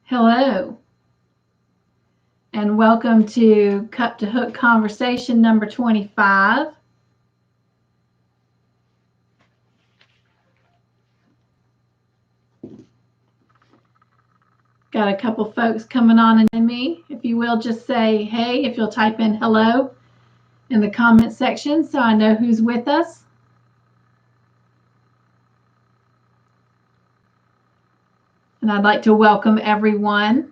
Hello, and welcome to Cup to Hook Conversation number 25. Got a couple folks coming on in me. If you will, just say hey, if you'll type in hello in the comment section so I know who's with us. And I'd like to welcome everyone.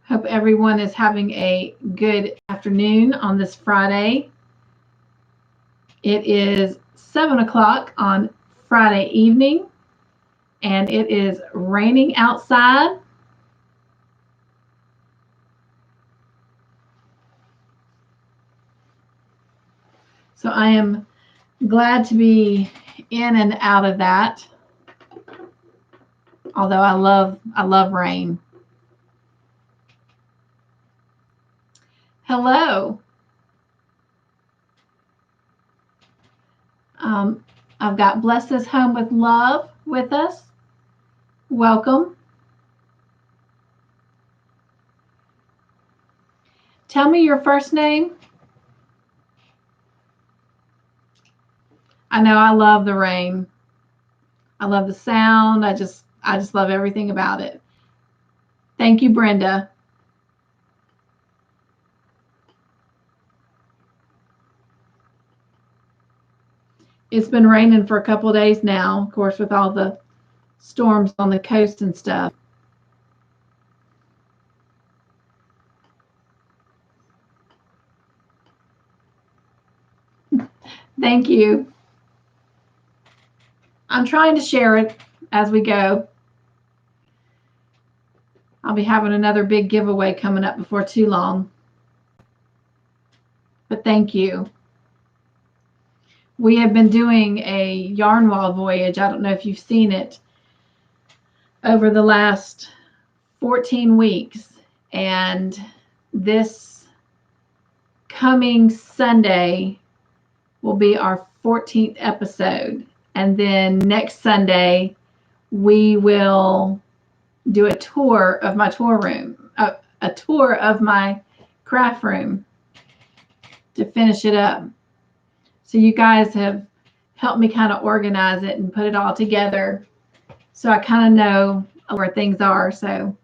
Hope everyone is having a good afternoon on this Friday. It is 7 o'clock on Friday evening, and it is raining outside. So I am glad to be in and out of that. Although I love rain. Hello. I've got Bless This Home with Love with us. Welcome. Tell me your first name. I know I love the rain. I love the sound. I just love everything about it. Thank you, Brenda. It's been raining for a couple of days now, of course, with all the storms on the coast and stuff. Thank you. I'm trying to share it as we go. I'll be having another big giveaway coming up before too long. But thank you. We have been doing a yarn wall voyage. I don't know if you've seen it over the last 14 weeks. And this coming Sunday will be our 14th episode. And then next Sunday, we will do a tour of my tour room, a tour of my craft room to finish it up. So you guys have helped me kind of organize it and put it all together, so I kind of know where things are. So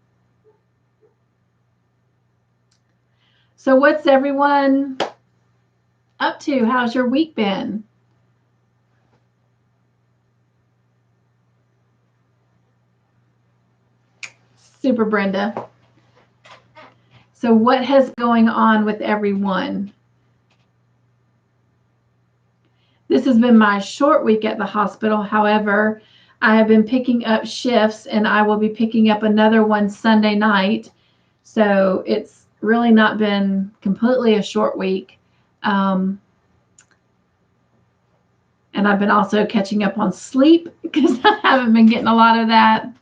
what's everyone up to? How's your week been? Super, Brenda. So what has going on with everyone? This has been my short week at the hospital. However, I have been picking up shifts, and I will be picking up another one Sunday night. So it's really not been completely a short week. And I've been also catching up on sleep because I haven't been getting a lot of that.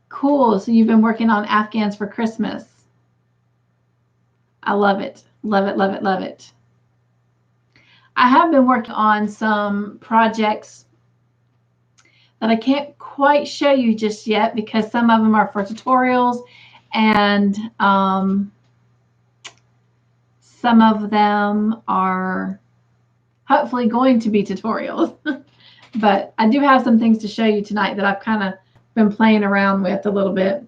Cool. So you've been working on Afghans for Christmas. I love it. Love it, love it, love it. I have been working on some projects that I can't quite show you just yet because some of them are for tutorials, and some of them are hopefully going to be tutorials. But I do have some things to show you tonight that I've kind of been playing around with a little bit.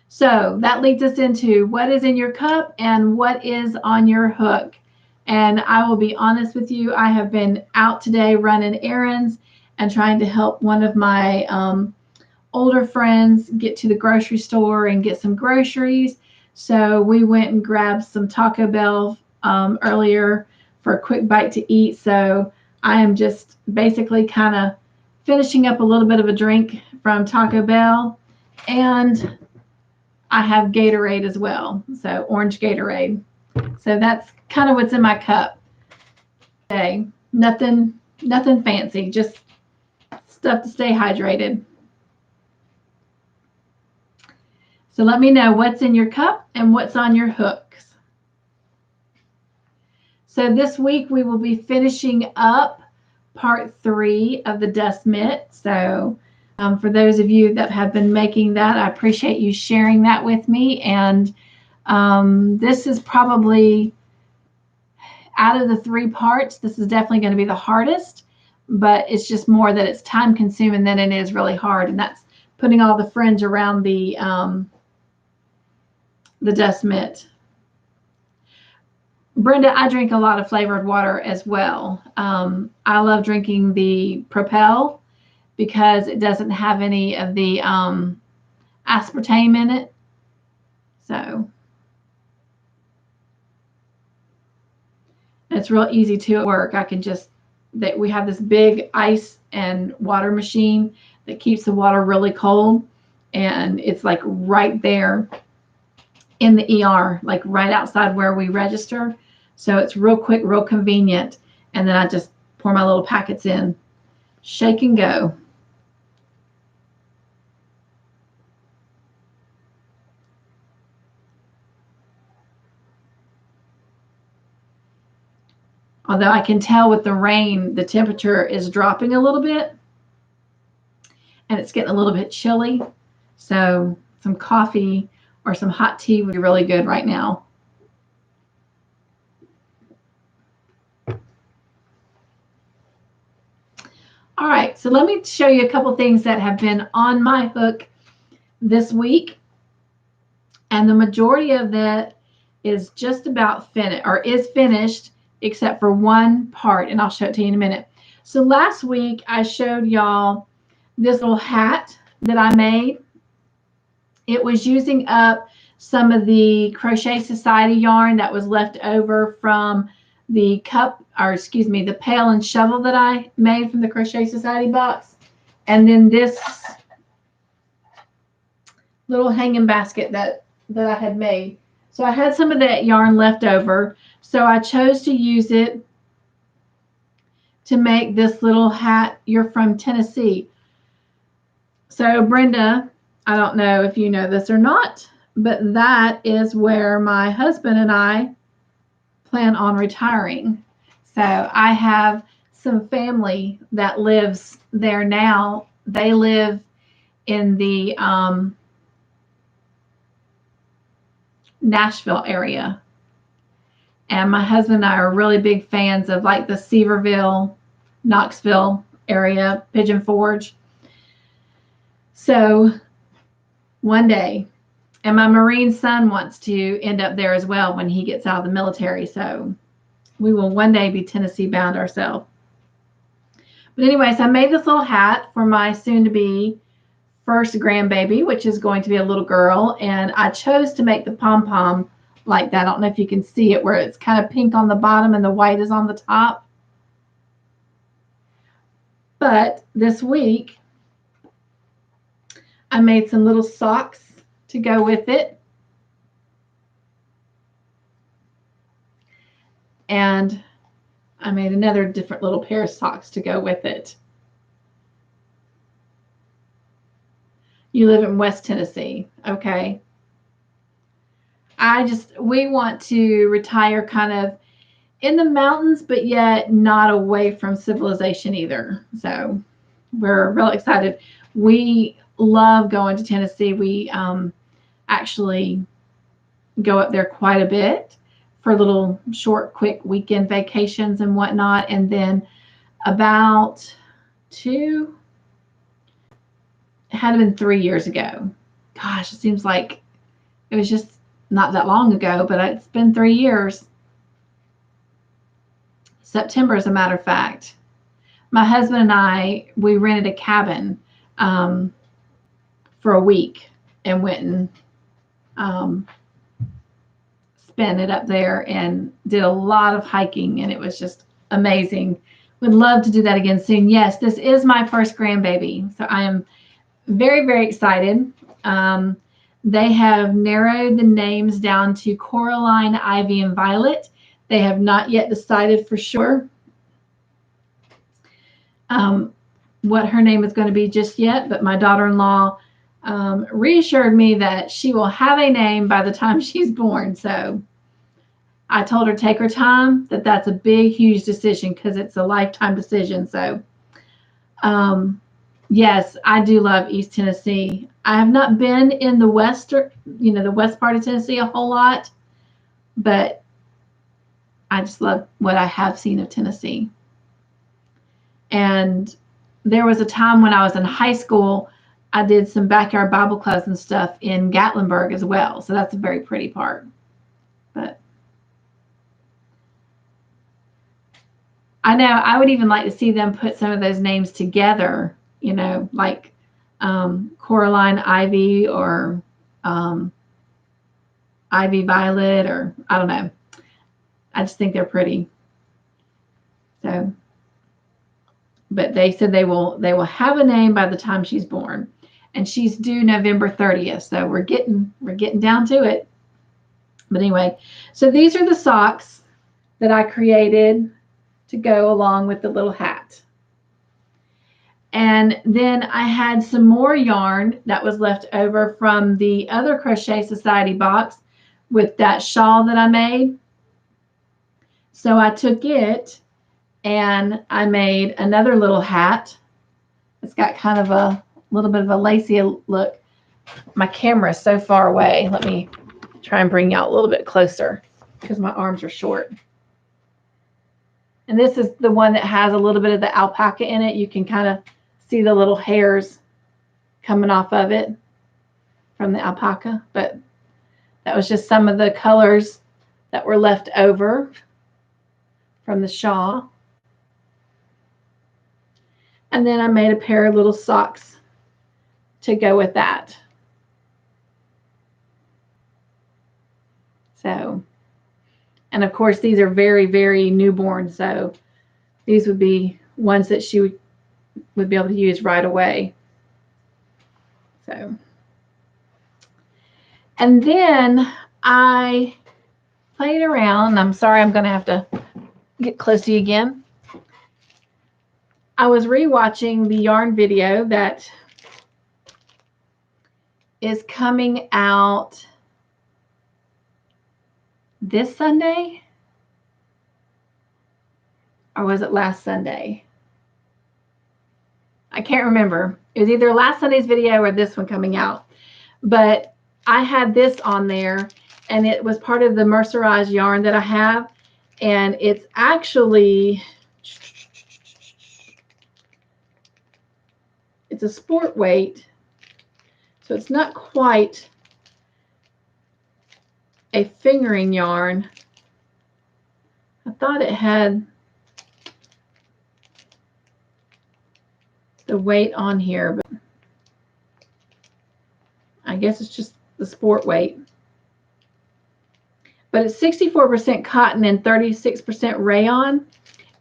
So that leads us into what is in your cup and what is on your hook. And I will be honest with you, I have been out today running errands and trying to help one of my older friends get to the grocery store and get some groceries. So we went and grabbed some Taco Bell earlier for a quick bite to eat. So I am just basically kind of finishing up a little bit of a drink from Taco Bell, and I have Gatorade as well, so orange Gatorade. So that's kind of what's in my cup today. Nothing fancy, just stuff to stay hydrated. So let me know what's in your cup and what's on your hooks. So this week we will be finishing up part 3 of the dust mitt. So for those of you that have been making that, I appreciate you sharing that with me. And this is probably, out of the 3 parts, this is definitely going to be the hardest, but it's just more that it's time consuming than it is really hard. And that's putting all the fringe around the dust mitt. Brenda, I drink a lot of flavored water as well. I love drinking the Propel because it doesn't have any of the aspartame in it. So it's real easy to work. I can just, we have this big ice and water machine that keeps the water really cold. And it's like right there in the ER, like right outside where we register. So it's real quick, real convenient. And then I just pour my little packets in, shake and go. Although I can tell with the rain, the temperature is dropping a little bit and it's getting a little bit chilly. So some coffee or some hot tea would be really good right now. All right, so let me show you a couple things that have been on my hook this week. And the majority of that is just about finished, or is finished, except for one part, and I'll show it to you in a minute. So last week I showed y'all this little hat that I made. It was using up some of the Crochet Society yarn that was left over from the cup, or excuse me, the pail and shovel that I made from the Crochet Society box. And then this little hanging basket that I had made. So I had some of that yarn left over. So I chose to use it to make this little hat. You're from Tennessee. So Brenda, I don't know if you know this or not, but that is where my husband and I plan on retiring. So I have some family that lives there now. They live in the Nashville area. And my husband and I are really big fans of like the Seaverville, Knoxville area, Pigeon Forge. So one day, and my Marine son wants to end up there as well when he gets out of the military. So we will one day be Tennessee bound ourselves. But anyways, I made this little hat for my soon-to-be first grandbaby, which is going to be a little girl. And I chose to make the pom-pom like that. I don't know if you can see it, where it's kind of pink on the bottom and the white is on the top. But this week, I made some little socks to go with it. And I made another different little pair of socks to go with it. You live in West Tennessee, okay? We want to retire kind of in the mountains, but yet not away from civilization either. So we're real excited. We love going to Tennessee. We actually go up there quite a bit for little short, quick weekend vacations and whatnot. And then about it had been 3 years ago. Gosh, it seems like it was just not that long ago, but it's been 3 years. September, as a matter of fact. My husband and I, we rented a cabin for a week and went and spent it up there and did a lot of hiking, and it was just amazing. Would love to do that again soon. Yes, this is my first grandbaby, so I am very, very excited. They have narrowed the names down to Coraline, Ivy, and Violet. They have not yet decided for sure what her name is going to be just yet, but my daughter-in-law reassured me that she will have a name by the time she's born. So I told her take her time, that's a big, huge decision because it's a lifetime decision. So, yes, I do love East Tennessee. I have not been in the the west part of Tennessee a whole lot, but I just love what I have seen of Tennessee. And there was a time when I was in high school, I did some backyard Bible clubs and stuff in Gatlinburg as well. So that's a very pretty part. But I know I would even like to see them put some of those names together, like Coraline Ivy or Ivy Violet, or I don't know. I just think they're pretty. So, but they said they will have a name by the time she's born, and she's due November 30th. So we're getting down to it. But anyway, so these are the socks that I created to go along with the little hat. And then I had some more yarn that was left over from the other Crochet Society box with that shawl that I made. So I took it and I made another little hat. It's got kind of a little bit of a lacy look. My camera is so far away. Let me try and bring you out a little bit closer because my arms are short. And this is the one that has a little bit of the alpaca in it. You can kind of see the little hairs coming off of it from the alpaca. But that was just some of the colors that were left over from the shawl. And then I made a pair of little socks to go with that. So, and of course, these are very, very newborn. So these would be ones that she would be able to use right away. So, and then I played around. I'm sorry, I'm going to have to get close to you again. I was rewatching the yarn video that is coming out this Sunday, or was it last Sunday? I can't remember. It was either last Sunday's video or this one coming out. But I had this on there, and it was part of the mercerized yarn that I have. And it's actually, it's a sport weight. So it's not quite a fingering yarn. I thought it had the weight on here, but I guess it's just the sport weight. But it's 64% cotton and 36% rayon.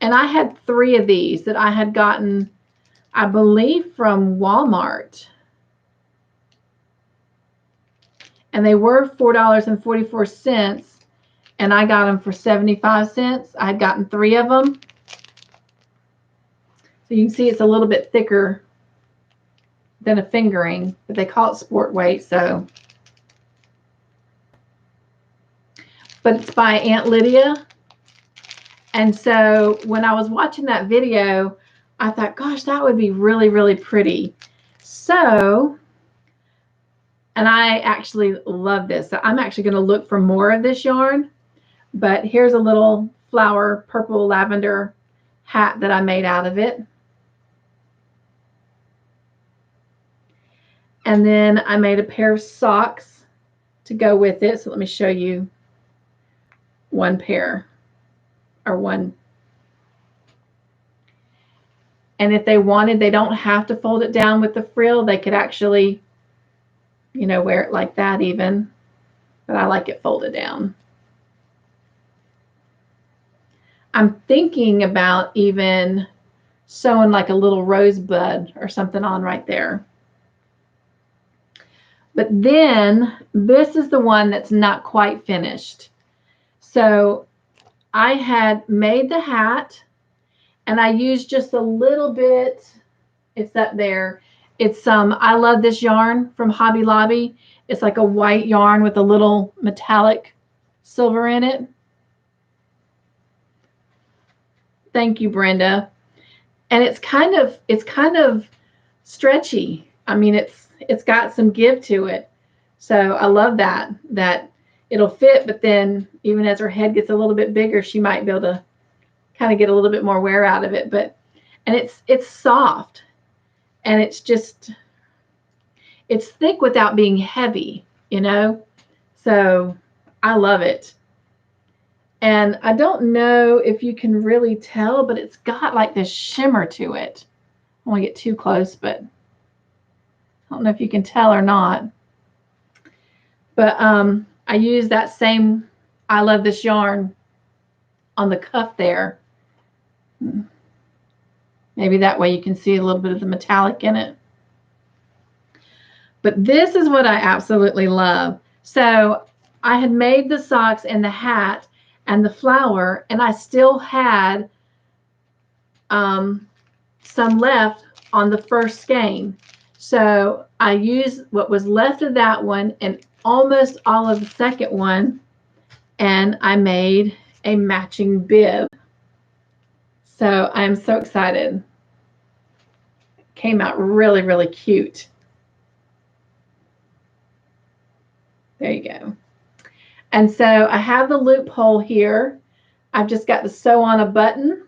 And I had 3 of these that I had gotten, I believe, from Walmart. And they were $4.44, and I got them for 75 cents. I had gotten 3 of them. So you can see it's a little bit thicker than a fingering, but they call it sport weight. So, but it's by Aunt Lydia. And so when I was watching that video, I thought, gosh, that would be really, really pretty. So, and I actually love this. So I'm actually going to look for more of this yarn. But here's a little flower purple lavender hat that I made out of it. And then I made a pair of socks to go with it. So let me show you one pair, or one. And if they wanted, they don't have to fold it down with the frill. They could actually, wear it like that even. But I like it folded down. I'm thinking about even sewing like a little rosebud or something on right there. But then this is the one that's not quite finished. So I had made the hat, and I used just a little bit. It's up there. It's I love this yarn from Hobby Lobby. It's like a white yarn with a little metallic silver in it. Thank you, Brenda. And it's kind of stretchy. I mean, it's got some give to it. So I love that it'll fit, but then even as her head gets a little bit bigger, she might be able to kind of get a little bit more wear out of it. And it's soft, and it's thick without being heavy, you know? So I love it. And I don't know if you can really tell, but it's got like this shimmer to it. I don't want to get too close, but I don't know if you can tell or not. But I use that same I Love This yarn on the cuff there. Maybe that way you can see a little bit of the metallic in it. But this is what I absolutely love. So I had made the socks and the hat and the flower, and I still had some left on the first skein. So I used what was left of that one and almost all of the second one, and I made a matching bib. So I'm so excited. It came out really, really cute. There you go. And so I have the loophole here. I've just got to sew on a button.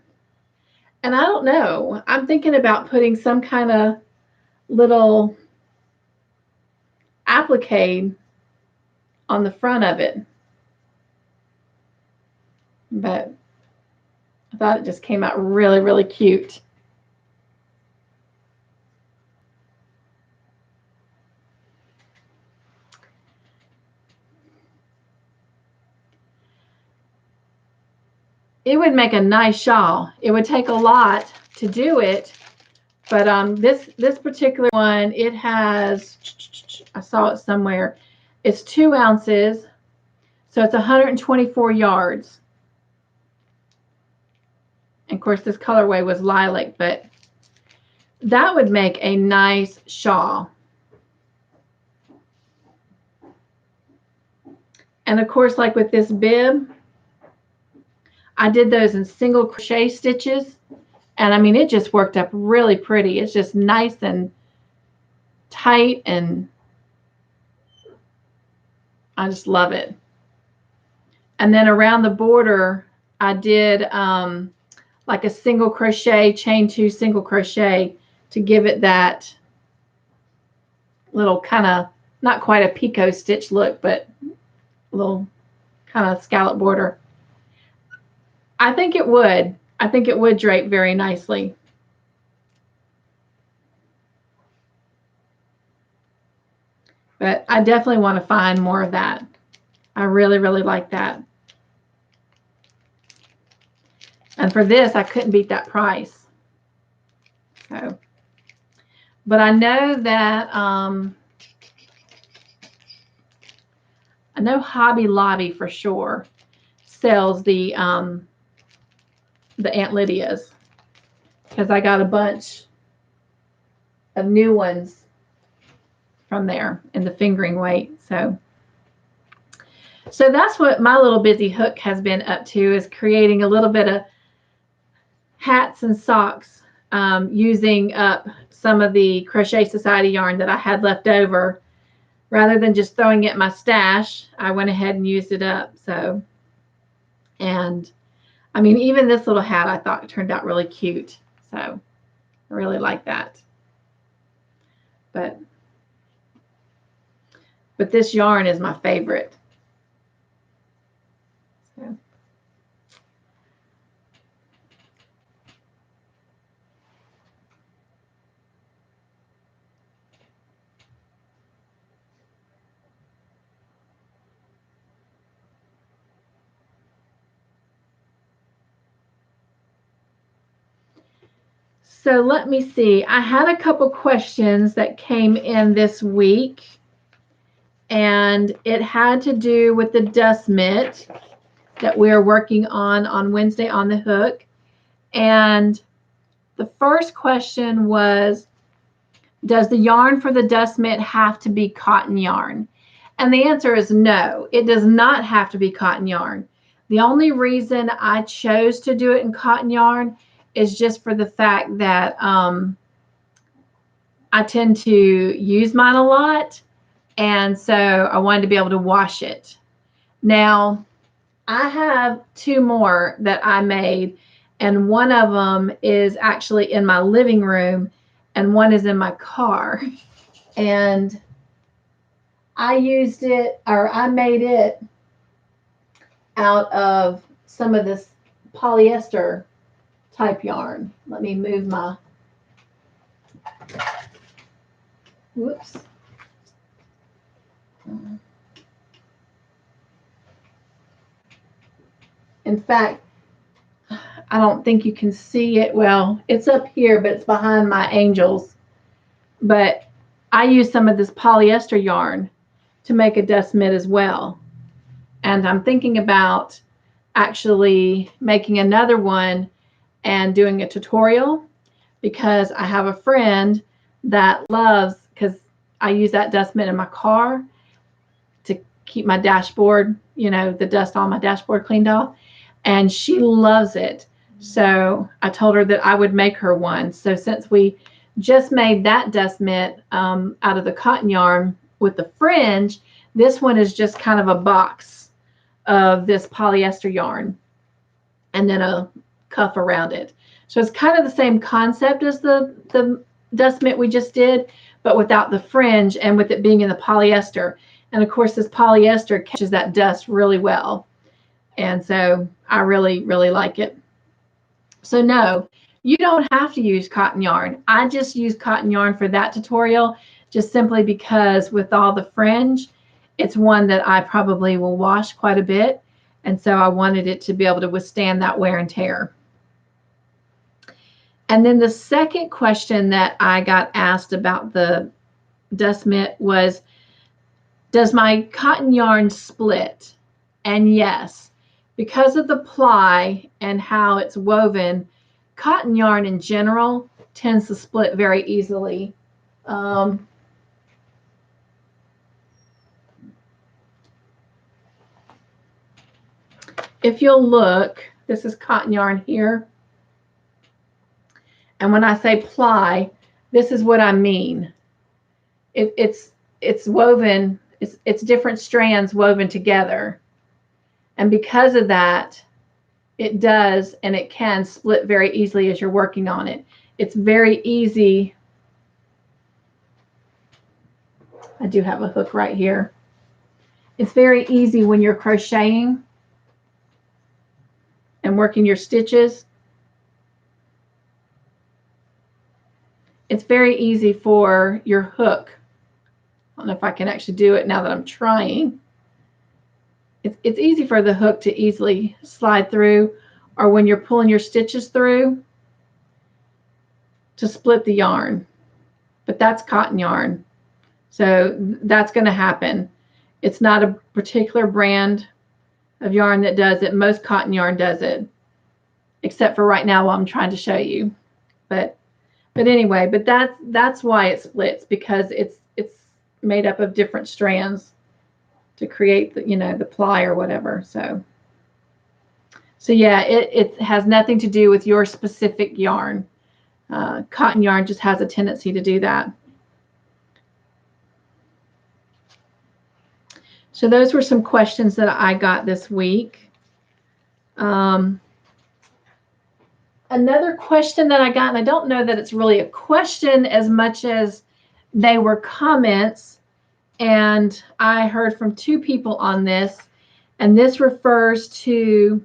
And I don't know, I'm thinking about putting some kind of little applique on the front of it. But I thought it just came out really, really cute. It would make a nice shawl. It would take a lot to do it, but this particular one, it has, I saw it somewhere, it's 2 ounces, so it's 124 yards. And of course, this colorway was lilac, but that would make a nice shawl. And of course, like with this bib, I did those in single crochet stitches, and I mean, it just worked up really pretty. It's just nice and tight, and I just love it. And then around the border, I did like a single crochet, chain 2 single crochet to give it that little kind of, not quite a picot stitch look, but a little kind of scallop border. I think it would. I think it would drape very nicely. But I definitely want to find more of that. I really, really like that. And for this, I couldn't beat that price. So, but I know that I know Hobby Lobby for sure sells the Aunt Lydia's, because I got a bunch of new ones from there in the fingering weight. So that's what my little busy hook has been up to, is creating a little bit of hats and socks using up some of the Crochet Society yarn that I had left over. Rather than just throwing it in my stash, I went ahead and used it up. So, and I mean, even this little hat I thought turned out really cute. So I really like that. But this yarn is my favorite. So. So let me see. I had a couple questions that came in this week, and it had to do with the dust mitt that we're working on Wednesday on the hook. And the first question was, does the yarn for the dust mitt have to be cotton yarn? And the answer is no, it does not have to be cotton yarn. The only reason I chose to do it in cotton yarn is just for the fact that I tend to use mine a lot, and so I wanted to be able to wash it. Now, I have two more that I made, and one of them is actually in my living room, and one is in my car. And I used it, or I made it out of some of this polyester type yarn. Let me move my, whoops. In fact, I don't think you can see it. Well, it's up here, but it's behind my angels. But I use some of this polyester yarn to make a dust mitt as well. And I'm thinking about actually making another one and doing a tutorial, because I have a friend that loves, because I use that dust mitt in my car to keep my dashboard, you know, the dust on my dashboard cleaned off, and she loves it. So I told her that I would make her one. So since we just made that dust mitt out of the cotton yarn with the fringe, this one is just kind of a box of this polyester yarn and then a cuff around it. So it's kind of the same concept as the dust mitt we just did, but without the fringe and with it being in the polyester. And of course, this polyester catches that dust really well. And so I really, really like it. So no, you don't have to use cotton yarn. I just use cotton yarn for that tutorial, just simply because with all the fringe, it's one that I probably will wash quite a bit. And so I wanted it to be able to withstand that wear and tear. And then the second question that I got asked about the dust mitt was, does my cotton yarn split? And yes, because of the ply and how it's woven, cotton yarn in general tends to split very easily. If you'll look, this is cotton yarn here. And when I say ply, this is what I mean. It's woven, it's different strands woven together. And because of that, it does, and it can split very easily as you're working on it. It's very easy. I do have a hook right here. It's very easy when you're crocheting and working your stitches. It's very easy for your hook. I don't know if I can actually do it now that I'm trying. It's easy for the hook to easily slide through, or when you're pulling your stitches through, to split the yarn. But that's cotton yarn. So that's going to happen. It's not a particular brand of yarn that does it. Most cotton yarn does it, except for right now while I'm trying to show you. But anyway, but that's why it splits, because it's made up of different strands to create the, you know, the ply or whatever. So yeah, it has nothing to do with your specific yarn. Cotton yarn just has a tendency to do that. So those were some questions that I got this week. Another question that I got, and I don't know that it's really a question as much as they were comments, and I heard from two people on this, and this refers to,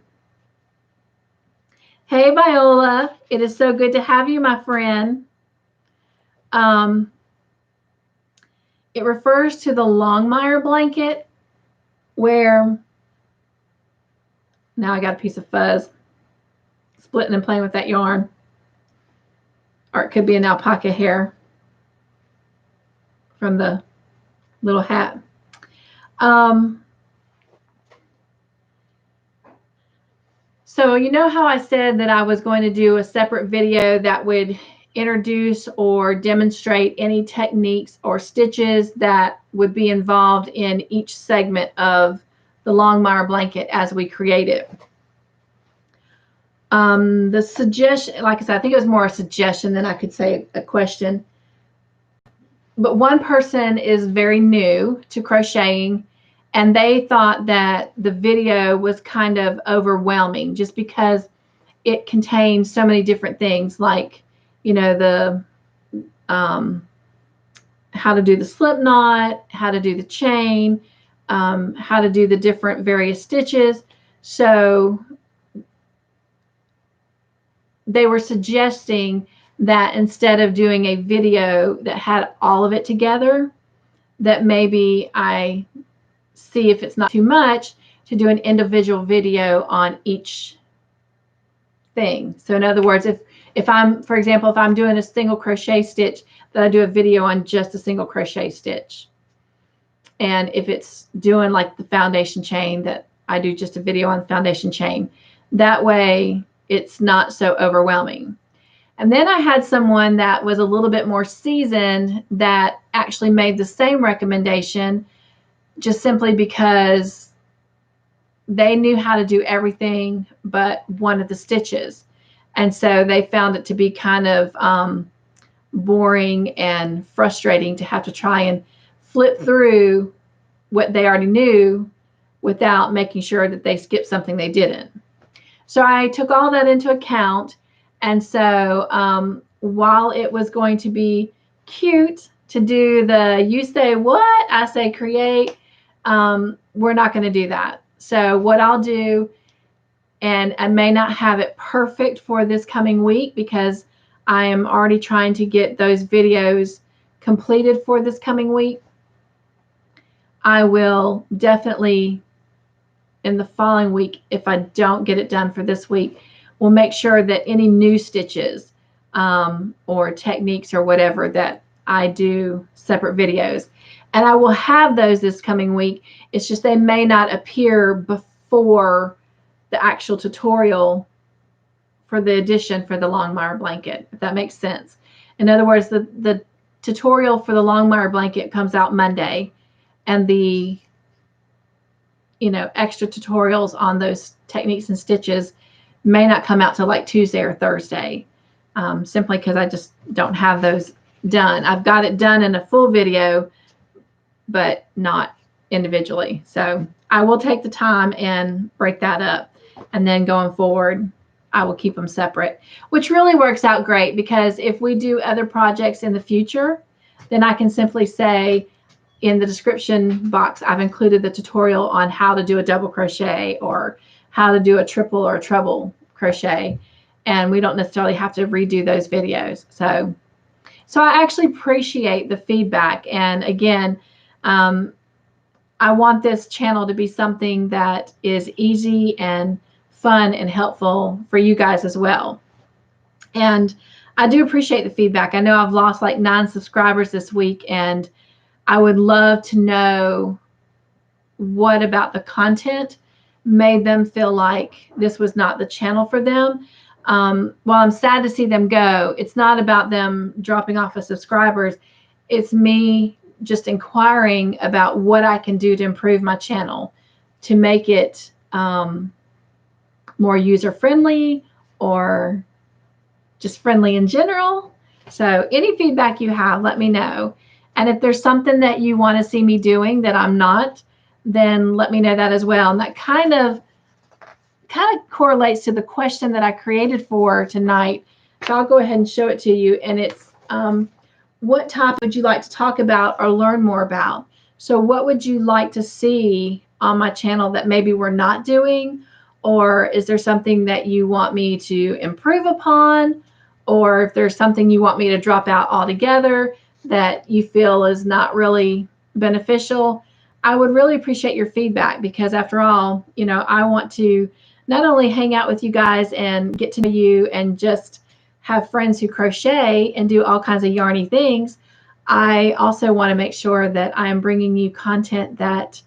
hey Viola, it is so good to have you, my friend. It refers to the Longmire blanket, where, now I got a piece of fuzz, splitting and playing with that yarn, or it could be an alpaca hair from the little hat. So you know how I said that I was going to do a separate video that would introduce or demonstrate any techniques or stitches that would be involved in each segment of the Longmire blanket as we create it. The suggestion, like I said, I think it was more a suggestion than I could say a question. But one person is very new to crocheting, and they thought that the video was kind of overwhelming just because it contained so many different things, like, you know, the how to do the slip knot, how to do the chain, how to do the different various stitches. So they were suggesting that instead of doing a video that had all of it together, that maybe I see if it's not too much to do an individual video on each thing. So in other words, if I'm, for example, if I'm doing a single crochet stitch, that I do a video on just a single crochet stitch. And if it's doing like the foundation chain, that I do just a video on the foundation chain. That way it's not so overwhelming. And then I had someone that was a little bit more seasoned that actually made the same recommendation, just simply because they knew how to do everything but one of the stitches. And so they found it to be kind of boring and frustrating to have to try and flip through what they already knew without making sure that they skipped something they didn't. So I took all that into account. And so while it was going to be cute to do the you say what, I say create, we're not going to do that. So what I'll do, and I may not have it perfect for this coming week because I am already trying to get those videos completed for this coming week. I will definitely, in the following week, if I don't get it done for this week, we'll make sure that any new stitches or techniques or whatever, that I do separate videos. And I will have those this coming week. It's just they may not appear before the actual tutorial for the edition for the Longmire blanket, if that makes sense. In other words, the tutorial for the Longmire blanket comes out Monday, and the extra tutorials on those techniques and stitches may not come out till like Tuesday or Thursday, simply because I just don't have those done. I've got it done in a full video, but not individually. So I will take the time and break that up, and then going forward, I will keep them separate, which really works out great, because if we do other projects in the future, then I can simply say in the description box, I've included the tutorial on how to do a double crochet or how to do a triple or a treble crochet, and we don't necessarily have to redo those videos. So I actually appreciate the feedback. And again, I want this channel to be something that is easy and fun and helpful for you guys as well. And I do appreciate the feedback. I know I've lost like 9 subscribers this week, and I would love to know what about the content made them feel like this was not the channel for them. While I'm sad to see them go, it's not about them dropping off as subscribers. It's me just inquiring about what I can do to improve my channel, to make it more user-friendly or just friendly in general. So any feedback you have, let me know. And if there's something that you want to see me doing that I'm not, then let me know that as well. And that kind of correlates to the question that I created for tonight. So I'll go ahead and show it to you. And it's what topic would you like to talk about or learn more about? So what would you like to see on my channel that maybe we're not doing? Or is there something that you want me to improve upon? Or if there's something you want me to drop out altogether that you feel is not really beneficial, I would really appreciate your feedback, because after all, I want to not only hang out with you guys and get to know you and just have friends who crochet and do all kinds of yarny things. I also want to make sure that I am bringing you content that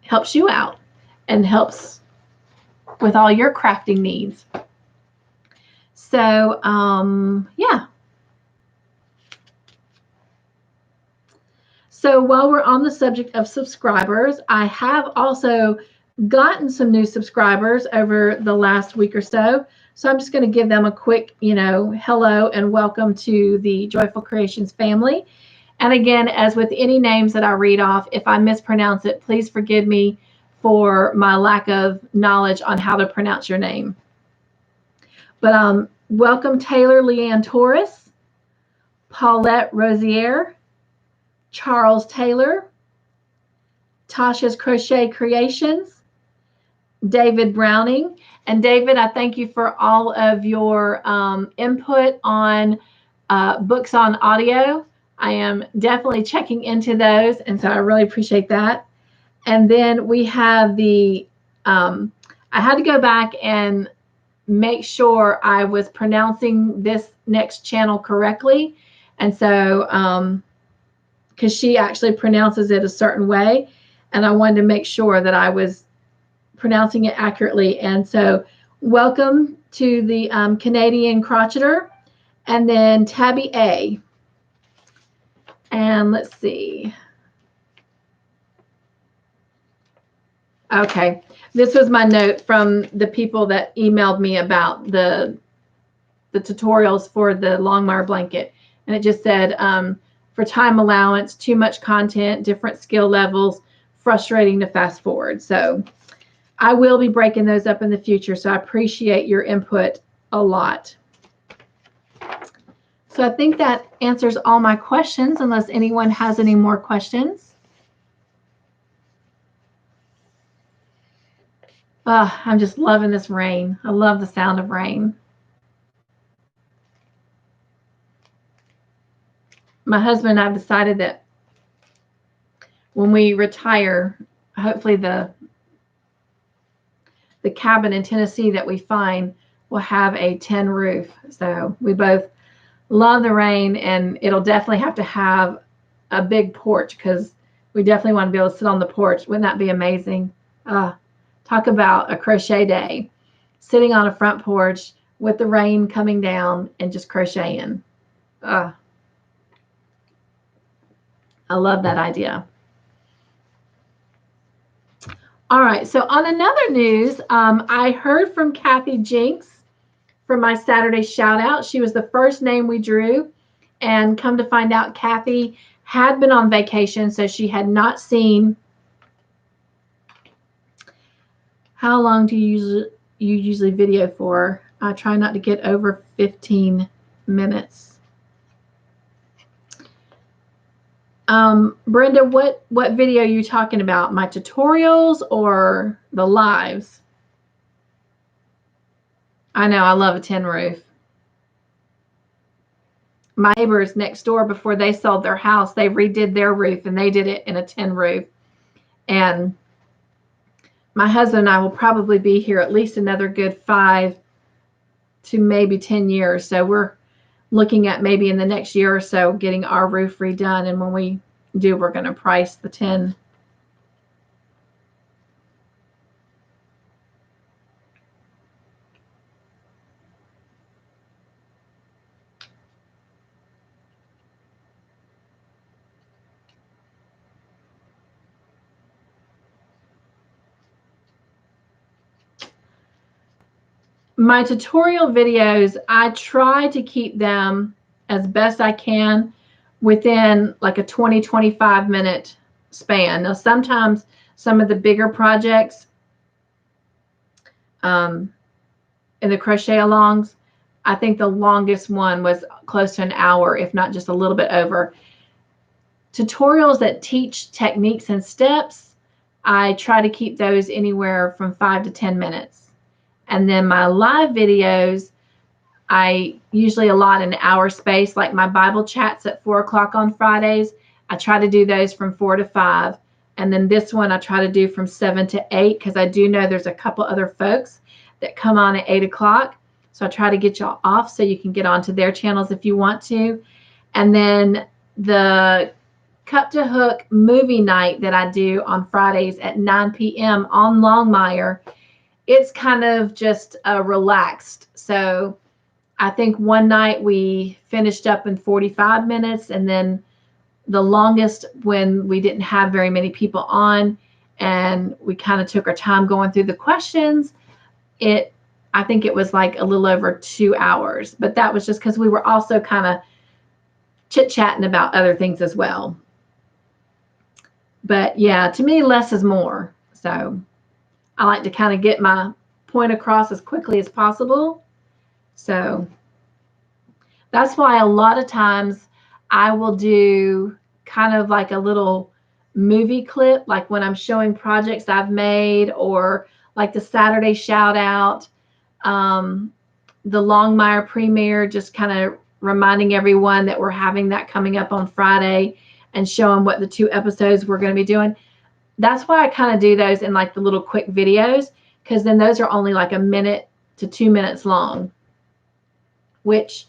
helps you out and helps with all your crafting needs. So yeah. So while we're on the subject of subscribers, I have also gotten some new subscribers over the last week or so. So I'm just going to give them a quick, hello and welcome to the Joyful Creations family. And again, as with any names that I read off, if I mispronounce it, please forgive me for my lack of knowledge on how to pronounce your name. But welcome Taylor Leanne Torres, Paulette Rosier, Charles Taylor, Tasha's Crochet Creations, David Browning. And David, I thank you for all of your input on books on audio. I am definitely checking into those, and so I really appreciate that. And then we have the, I had to go back and make sure I was pronouncing this next channel correctly. And so, because she actually pronounces it a certain way, and I wanted to make sure that I was pronouncing it accurately. And so welcome to the Canadian Crocheter, and then Tabby A. And let's see. Okay, this was my note from the people that emailed me about the tutorials for the Longmire blanket. And it just said, for time allowance, too much content, different skill levels, frustrating to fast forward. So I will be breaking those up in the future. So I appreciate your input a lot. So I think that answers all my questions, unless anyone has any more questions. I'm just loving this rain. I love the sound of rain. My husband and I have decided that when we retire, hopefully the cabin in Tennessee that we find will have a tin roof. So we both love the rain, and it'll definitely have to have a big porch because we definitely want to be able to sit on the porch. Wouldn't that be amazing? Talk about a crochet day, sitting on a front porch with the rain coming down and just crocheting. I love that idea. All right, so on another news, I heard from Kathy Jinks for my Saturday shout out. She was the first name we drew, and come to find out, Kathy had been on vacation, so she had not seen. How long do you usually video for? I try not to get over 15 minutes. Brenda, what video are you talking about? My tutorials or the lives? I know, I love a tin roof. My neighbors next door, before they sold their house, they redid their roof, and they did it in a tin roof. And my husband and I will probably be here at least another good 5 to maybe 10 years. So we're looking at maybe in the next year or so getting our roof redone. And when we do, we're going to price the tin. My tutorial videos, I try to keep them as best I can within like a 20-25 minute span. Now, sometimes some of the bigger projects in the crochet alongs, I think the longest one was close to an hour, if not just a little bit over. Tutorials that teach techniques and steps, I try to keep those anywhere from 5 to 10 minutes. And then my live videos, I usually allot an hour space, like my Bible chats at 4 o'clock on Fridays. I try to do those from 4 to 5. And then this one I try to do from 7 to 8, because I do know there's a couple other folks that come on at 8 o'clock. So I try to get y'all off so you can get onto their channels if you want to. And then the Cup to Hook movie night that I do on Fridays at 9 p.m. on Longmire, it's kind of just relaxed. So I think one night we finished up in 45 minutes, and then the longest when we didn't have very many people on and we kind of took our time going through the questions. I think it was like a little over 2 hours, but that was just because we were also kind of chit-chatting about other things as well. But yeah, to me, less is more. So I like to kind of get my point across as quickly as possible. So that's why a lot of times I will do kind of like a little movie clip, like when I'm showing projects I've made, or like the Saturday shout out, the Longmire premiere, just kind of reminding everyone that we're having that coming up on Friday and showing what the 2 episodes we're going to be doing. That's why I kind of do those in like the little quick videos, because then those are only like 1 minute to 2 minutes long, which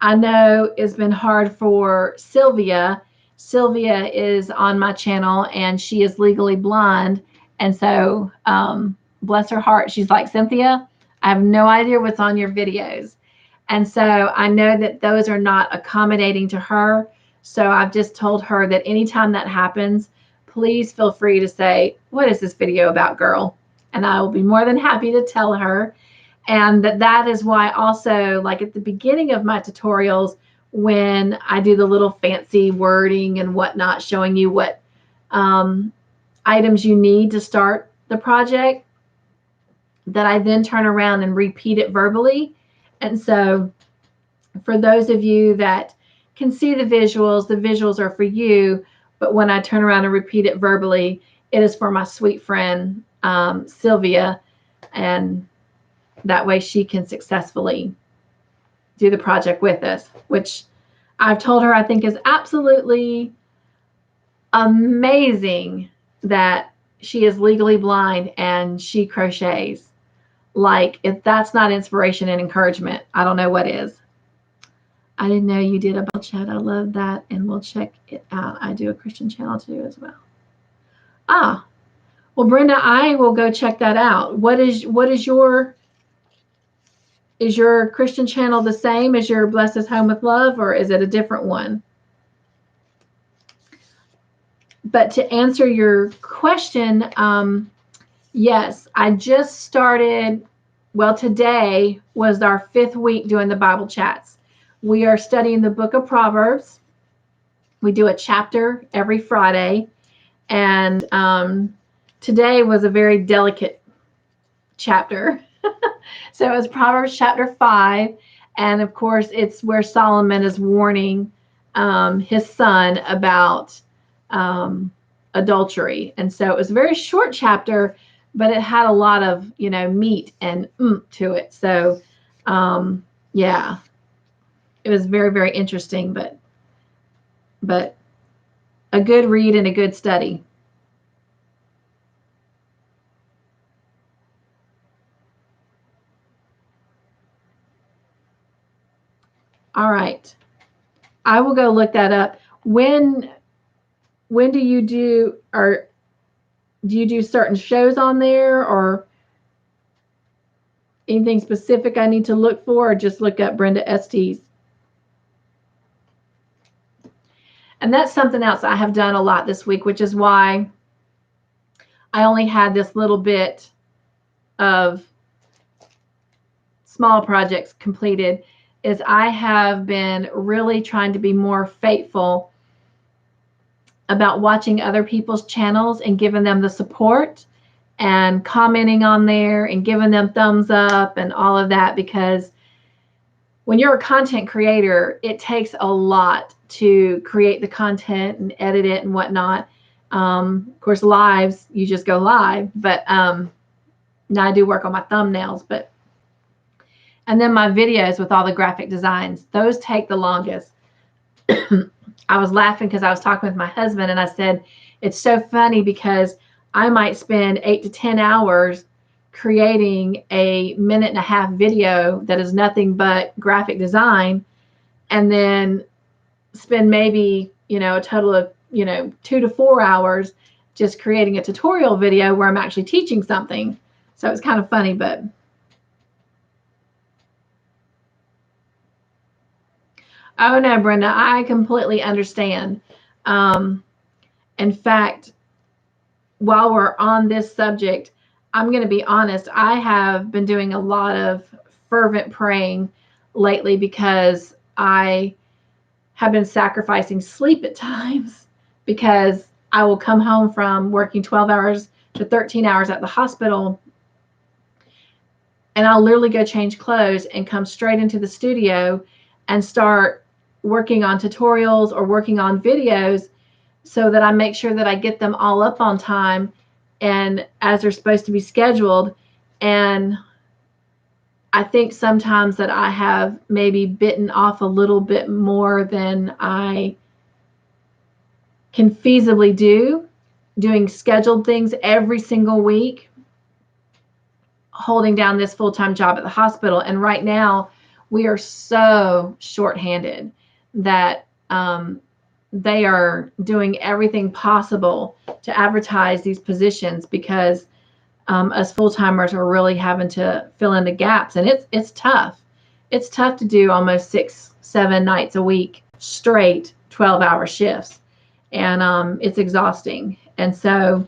I know has been hard for Sylvia. Sylvia is on my channel and she is legally blind. And so, bless her heart, she's like, Cynthia, I have no idea what's on your videos. And so I know that those are not accommodating to her. So I've just told her that anytime that happens, please feel free to say, what is this video about, girl? And I will be more than happy to tell her. And that is why also, like at the beginning of my tutorials, when I do the little fancy wording and whatnot, showing you what items you need to start the project, that I then turn around and repeat it verbally. And so for those of you that can see the visuals are for you. But when I turn around and repeat it verbally, it is for my sweet friend, Sylvia. And that way she can successfully do the project with us, which I've told her I think is absolutely amazing that she is legally blind and she crochets. Like, if that's not inspiration and encouragement, I don't know what is. I didn't know you did a Bible chat. I love that, and we'll check it out. I do a Christian channel too as well. Ah, well, Brenda, I will go check that out. What is your Christian channel the same as your Bless Us Home with Love, or is it a different one? But to answer your question, yes, I just started. Well, today was our 5th week doing the Bible chats. We are studying the book of Proverbs. We do a chapter every Friday. And today was a very delicate chapter. So it was Proverbs chapter 5. And of course, it's where Solomon is warning his son about adultery. And so it was a very short chapter, but it had a lot of, meat and to it. So, yeah, it was very, very interesting, but a good read and a good study. All right. I will go look that up. When do you do, or do you do certain shows on there, or anything specific I need to look for, or just look up Brenda ST's? And that's something else I have done a lot this week, which is why I only had this little bit of small projects completed, is I have been really trying to be more faithful about watching other people's channels and giving them the support and commenting on there and giving them thumbs up and all of that, because when you're a content creator, it takes a lot to create the content and edit it and whatnot. Of course, lives, you just go live, but now I do work on my thumbnails, and then my videos with all the graphic designs, those take the longest. I was laughing because I was talking with my husband and I said, it's so funny because I might spend 8 to 10 hours creating a 1.5-minute video that is nothing but graphic design, and then spend maybe, a total of, 2 to 4 hours just creating a tutorial video where I'm actually teaching something. So it's kind of funny, but oh no, Brenda, I completely understand. In fact, while we're on this subject, I'm going to be honest, I have been doing a lot of fervent praying lately because I have been sacrificing sleep at times because I will come home from working 12 hours to 13 hours at the hospital, and I'll literally go change clothes and come straight into the studio and start working on tutorials or working on videos so that I make sure that I get them all up on time and as they're supposed to be scheduled. And I think sometimes that I have maybe bitten off a little bit more than I can feasibly do, doing scheduled things every single week, holding down this full-time job at the hospital. And right now we are so shorthanded that they are doing everything possible to advertise these positions because us full-timers are really having to fill in the gaps. And it's tough. It's tough to do almost 6-7 nights a week straight 12-hour shifts. And it's exhausting. And so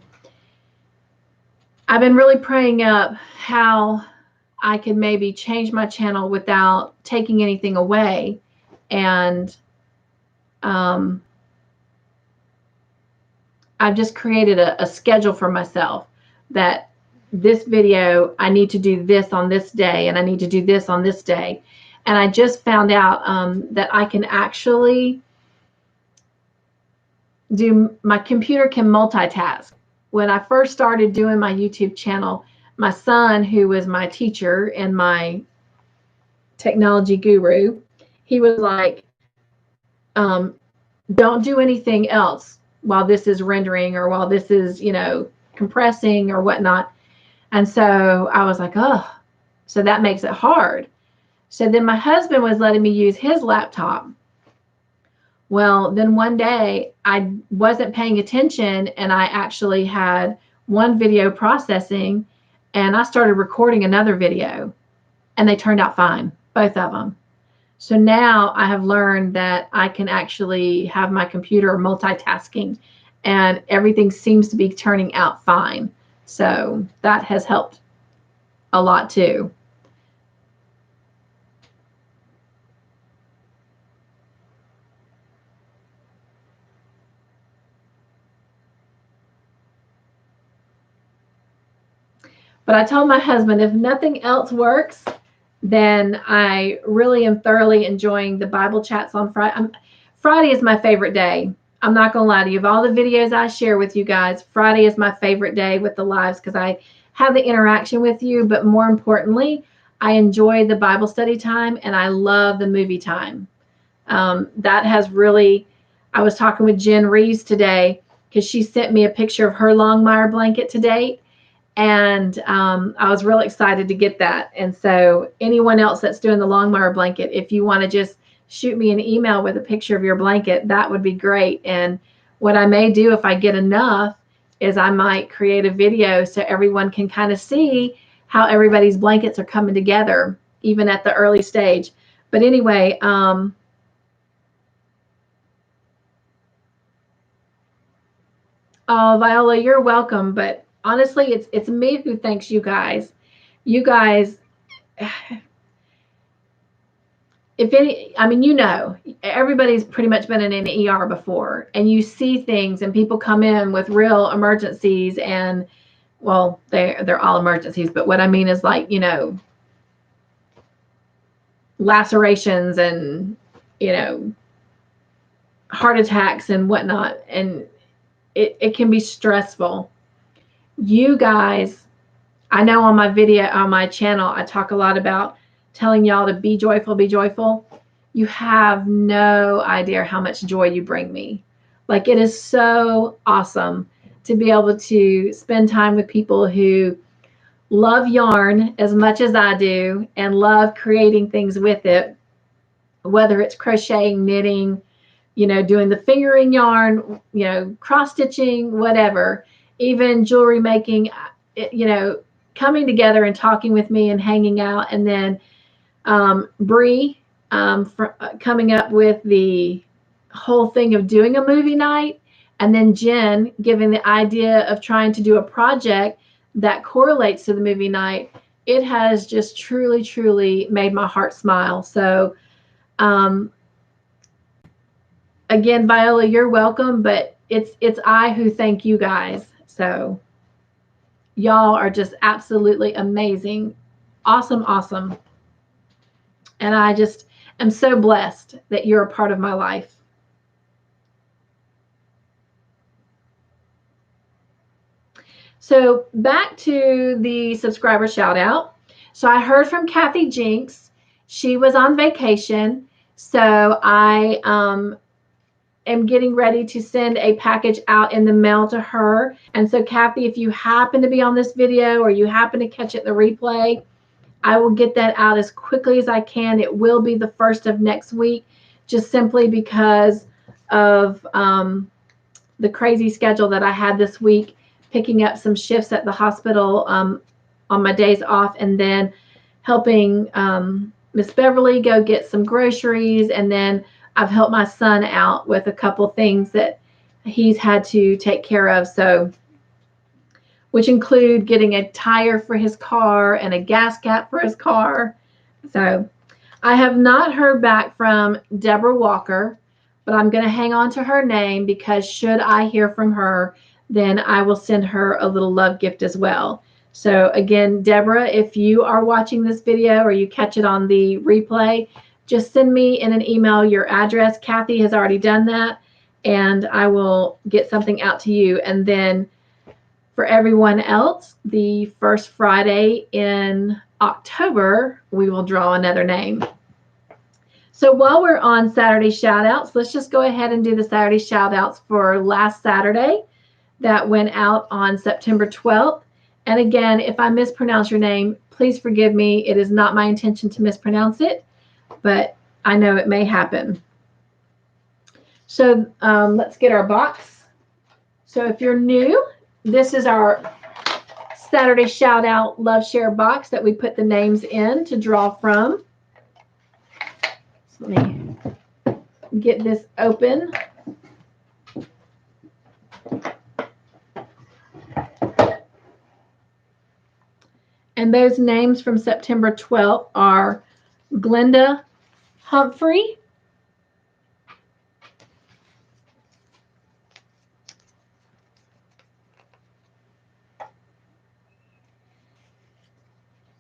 I've been really praying up how I could maybe change my channel without taking anything away. And I've just created a schedule for myself that this video, I need to do this on this day, and I need to do this on this day. And I just found out that I can actually my computer can multitask. When I first started doing my YouTube channel, my son, who was my teacher and my technology guru, he was like, don't do anything else while this is rendering or while this is, compressing or whatnot. And so I was like, oh, so that makes it hard. So then my husband was letting me use his laptop. Well, then one day I wasn't paying attention and I actually had one video processing and I started recording another video and they turned out fine, both of them. So now I have learned that I can actually have my computer multitasking and everything seems to be turning out fine. So that has helped a lot too. But I told my husband, if nothing else works, then I really am thoroughly enjoying the Bible chats on Friday. Friday is my favorite day. I'm not going to lie to you. Of all the videos I share with you guys, Friday is my favorite day with the lives because I have the interaction with you. But more importantly, I enjoy the Bible study time and I love the movie time. That has really, I was talking with Jen Reeves today because she sent me a picture of her Longmire blanket to date. And I was real excited to get that. And so anyone else that's doing the Longmire blanket, if you want to just shoot me an email with a picture of your blanket, that would be great. And what I may do if I get enough is I might create a video so everyone can kind of see how everybody's blankets are coming together, even at the early stage. But anyway, oh, Viola, you're welcome. But honestly, it's me who thanks you guys. You guys, if any, I mean, everybody's pretty much been in an ER before, and you see things, and people come in with real emergencies, and well, they're all emergencies, but what I mean is like, lacerations and heart attacks and whatnot, and it can be stressful. You guys, I know on my video, on my channel, I talk a lot about telling y'all to be joyful, be joyful. You have no idea how much joy you bring me. Like, it is so awesome to be able to spend time with people who love yarn as much as I do and love creating things with it, whether it's crocheting, knitting, doing the fingering yarn, cross stitching, whatever, even jewelry making, coming together and talking with me and hanging out. And then Bree coming up with the whole thing of doing a movie night, and then Jen giving the idea of trying to do a project that correlates to the movie night, it has just truly, truly made my heart smile. So, again, Viola, you're welcome, but it's I who thank you guys. So y'all are just absolutely amazing. Awesome, awesome. And I just am so blessed that you're a part of my life. So back to the subscriber shout out. So I heard from Kathy Jinks. She was on vacation. So I am getting ready to send a package out in the mail to her. And so Kathy, if you happen to be on this video or you happen to catch it in the replay, I will get that out as quickly as I can. It will be the first of next week, just simply because of the crazy schedule that I had this week, picking up some shifts at the hospital on my days off, and then helping Miss Beverly go get some groceries. And then I've helped my son out with a couple things that he's had to take care of. So, which include getting a tire for his car and a gas cap for his car. So I have not heard back from Deborah Walker, but I'm going to hang on to her name, because should I hear from her, then I will send her a little love gift as well. So again, Deborah, if you are watching this video or you catch it on the replay, just send me in an email your address. Kathy has already done that, and I will get something out to you. And then for everyone else, the first Friday in October, we will draw another name. So while we're on Saturday shout outs, let's just go ahead and do the Saturday shout outs for last Saturday that went out on September 12th. And again, if I mispronounce your name, please forgive me. It is not my intention to mispronounce it, but I know it may happen. So let's get our box. So if you're new, this is our Saturday shout out love share box that we put the names in to draw from. So let me get this open. And those names from September 12th are Glenda Humphrey,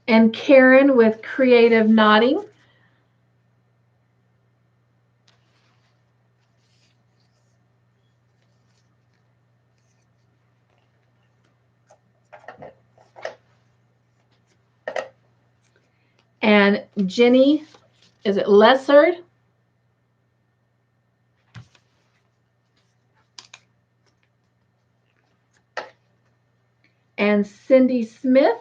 and Karen with Creative Knotting, and Jenny, is it Lessard? And Cindy Smith.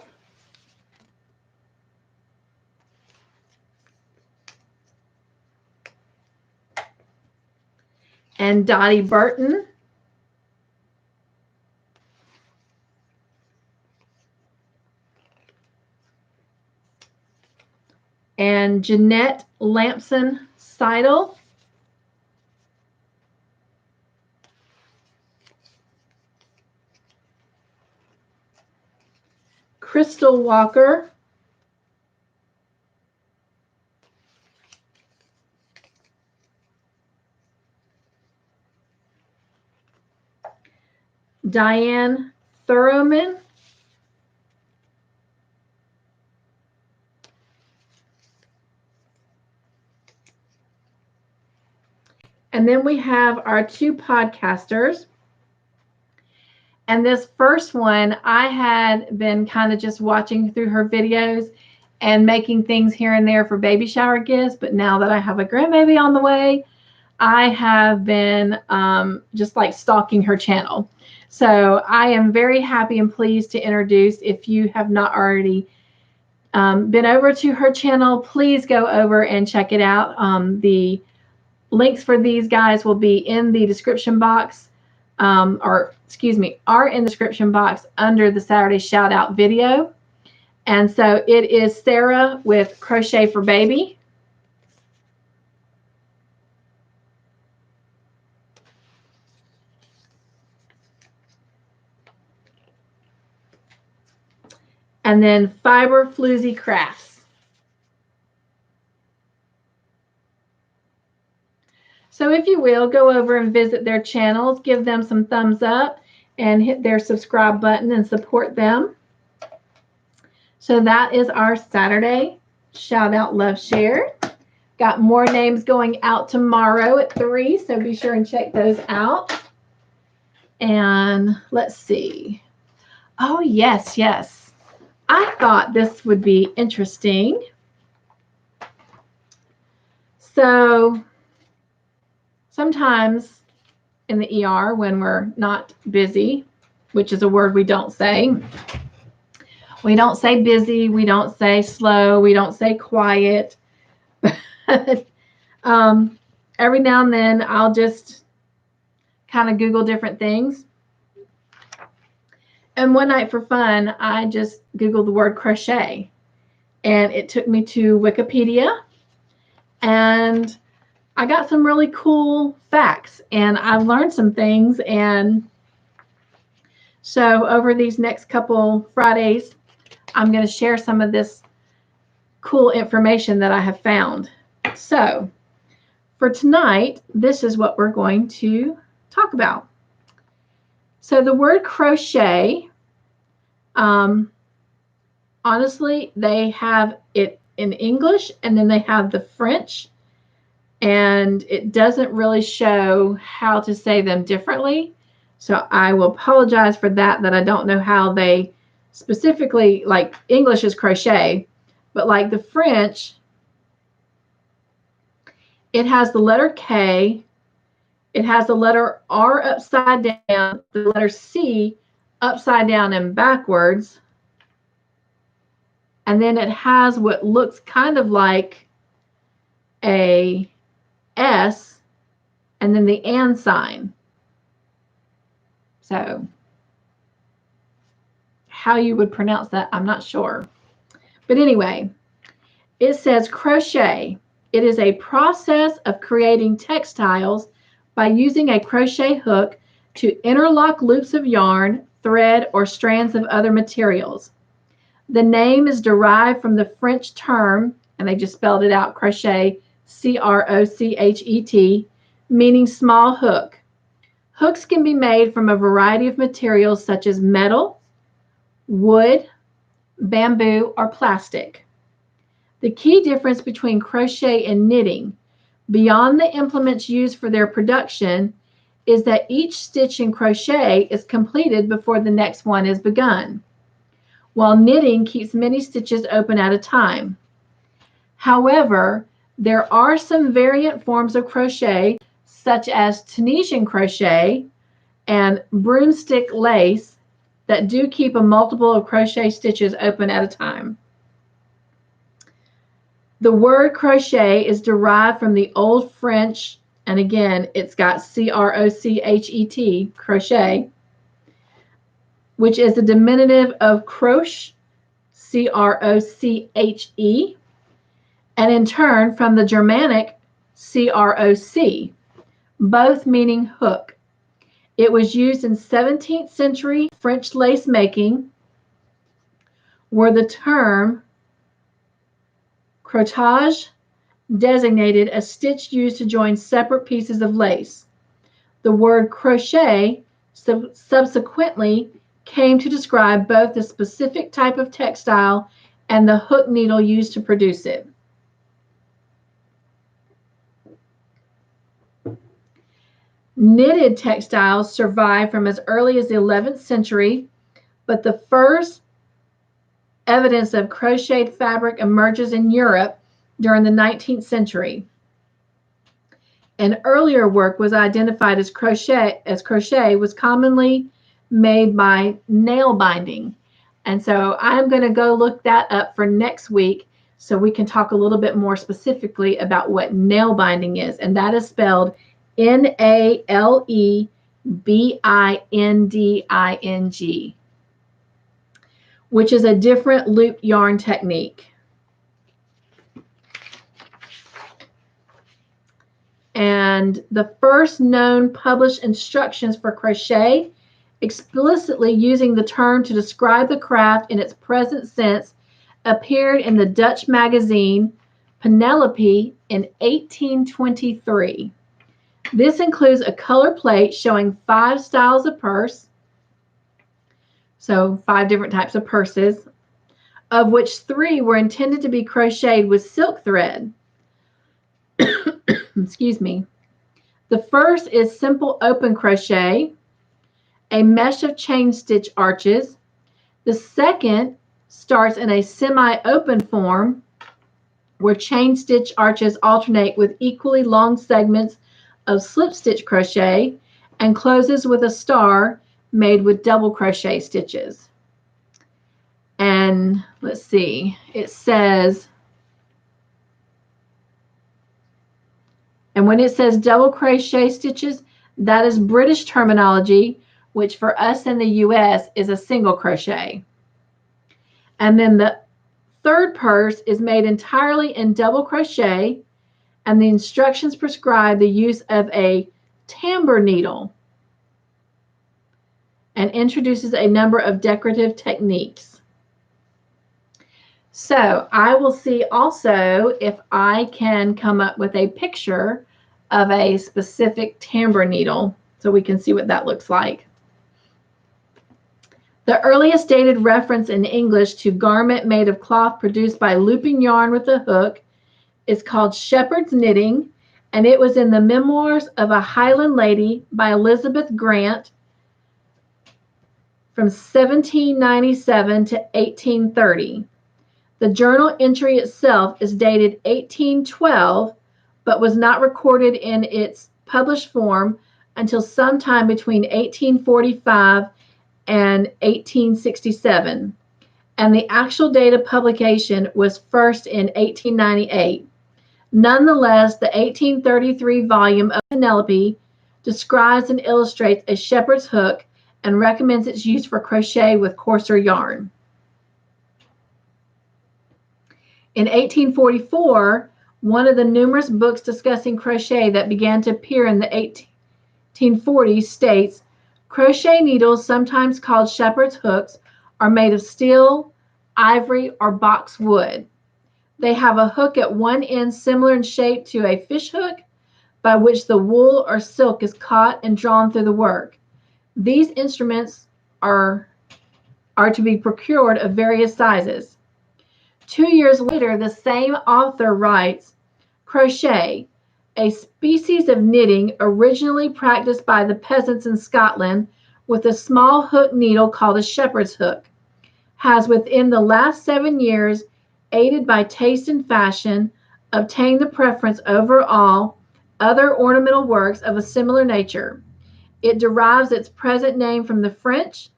And Dottie Burton. And Jeanette Lampson Seidel. Crystal Walker. Diane Thurman. And then we have our two podcasters. And this first one, I had been kind of just watching through her videos and making things here and there for baby shower gifts. But now that I have a grandbaby on the way, I have been just like stalking her channel. So I am very happy and pleased to introduce, if you have not already been over to her channel, please go over and check it out. The links for these guys will be in the description box, are in the description box under the Saturday shout out video. And so it is Sarah with Crochet for Baby, and then Fiber Floozy Crafts. So if you will, go over and visit their channels, give them some thumbs up, and hit their subscribe button and support them. So that is our Saturday shout out, love, share. Got more names going out tomorrow at 3, so be sure and check those out. And let's see. Oh, yes, yes. I thought this would be interesting. So sometimes in the ER when we're not busy, which is a word we don't say. We don't say busy, we don't say slow, we don't say quiet. But every now and then I'll just kind of Google different things. And one night for fun, I just Googled the word crochet, and it took me to Wikipedia, and I got some really cool facts, and I've learned some things. And so over these next couple Fridays, I'm going to share some of this cool information that I have found. So for tonight, this is what we're going to talk about. So the word crochet, honestly, they have it in English, and then they have the French, and it doesn't really show how to say them differently. So I will apologize for that I don't know how they specifically, like English is crochet, but like the French, it has the letter K, it has the letter R upside down, the letter C upside down and backwards, and then it has what looks kind of like a S, and then the and sign. So how you would pronounce that, I'm not sure. But anyway, it says crochet. It is a process of creating textiles by using a crochet hook to interlock loops of yarn, thread, or strands of other materials. The name is derived from the French term, and they just spelled it out, crochet, C-R-O-C-H-E-T, meaning small hook. Hooks can be made from a variety of materials such as metal, wood, bamboo, or plastic. The key difference between crochet and knitting, beyond the implements used for their production, is that each stitch in crochet is completed before the next one is begun, while knitting keeps many stitches open at a time. However, there are some variant forms of crochet, such as Tunisian crochet and broomstick lace, that do keep a multiple of crochet stitches open at a time. The word crochet is derived from the Old French, and again, it's got C-R-O-C-H-E-T, crochet, which is the diminutive of croche, C-R-O-C-H-E, and in turn from the Germanic C-R-O-C, both meaning hook. It was used in 17th century French lace making, where the term crochet designated a stitch used to join separate pieces of lace. The word crochet subsequently came to describe both the specific type of textile and the hook needle used to produce it. Knitted textiles survived from as early as the 11th century, but the first evidence of crocheted fabric emerges in Europe during the 19th century. An earlier work was identified as crochet was commonly made by nail binding. And so I'm going to go look that up for next week so we can talk a little bit more specifically about what nail binding is. And that is spelled N-A-L-E-B-I-N-D-I-N-G, which is a different loop yarn technique. And the first known published instructions for crochet explicitly using the term to describe the craft in its present sense, appeared in the Dutch magazine Penelope in 1823. This includes a color plate showing 5 styles of purse, so 5 different types of purses, of which 3 were intended to be crocheted with silk thread. Excuse me. The first is simple open crochet, a mesh of chain stitch arches. The second starts in a semi-open form where chain stitch arches alternate with equally long segments of slip stitch crochet and closes with a star made with double crochet stitches. And let's see, it says, and when it says double crochet stitches, that is British terminology, which for us in the US is a single crochet. And then the third purse is made entirely in double crochet, and the instructions prescribe the use of a tambour needle and introduces a number of decorative techniques. So I will see also if I can come up with a picture of a specific tambour needle so we can see what that looks like. The earliest dated reference in English to garment made of cloth produced by looping yarn with a hook is called shepherd's knitting, and it was in the Memoirs of a Highland Lady by Elizabeth Grant from 1797 to 1830. The journal entry itself is dated 1812, but was not recorded in its published form until sometime between 1845 and 1867, and the actual date of publication was first in 1898. Nonetheless, the 1833 volume of Penelope describes and illustrates a shepherd's hook and recommends its use for crochet with coarser yarn. In 1844, one of the numerous books discussing crochet that began to appear in the 1840s states, crochet needles, sometimes called shepherd's hooks, are made of steel, ivory, or box wood. They have a hook at one end similar in shape to a fish hook, by which the wool or silk is caught and drawn through the work. These instruments are to be procured of various sizes. 2 years later, the same author writes, crochet, a species of knitting originally practiced by the peasants in Scotland with a small hook needle called a shepherd's hook, has within the last 7 years, aided by taste and fashion, obtained the preference over all other ornamental works of a similar nature. It derives its present name from the French,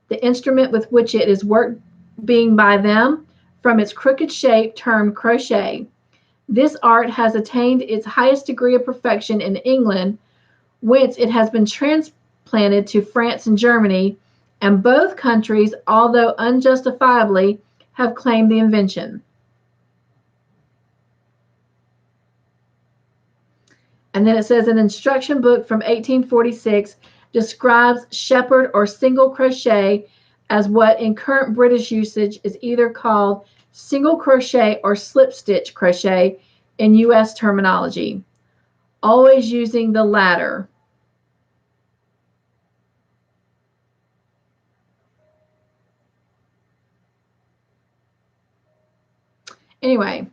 the instrument with which it is worked being by them, from its crooked shape termed crochet. This art has attained its highest degree of perfection in England, whence it has been transplanted to France and Germany, and both countries, although unjustifiably, have claimed the invention. And then it says an instruction book from 1846 describes shepherd or single crochet as what in current British usage is either called single crochet or slip stitch crochet in US terminology, always using the latter. Anyway,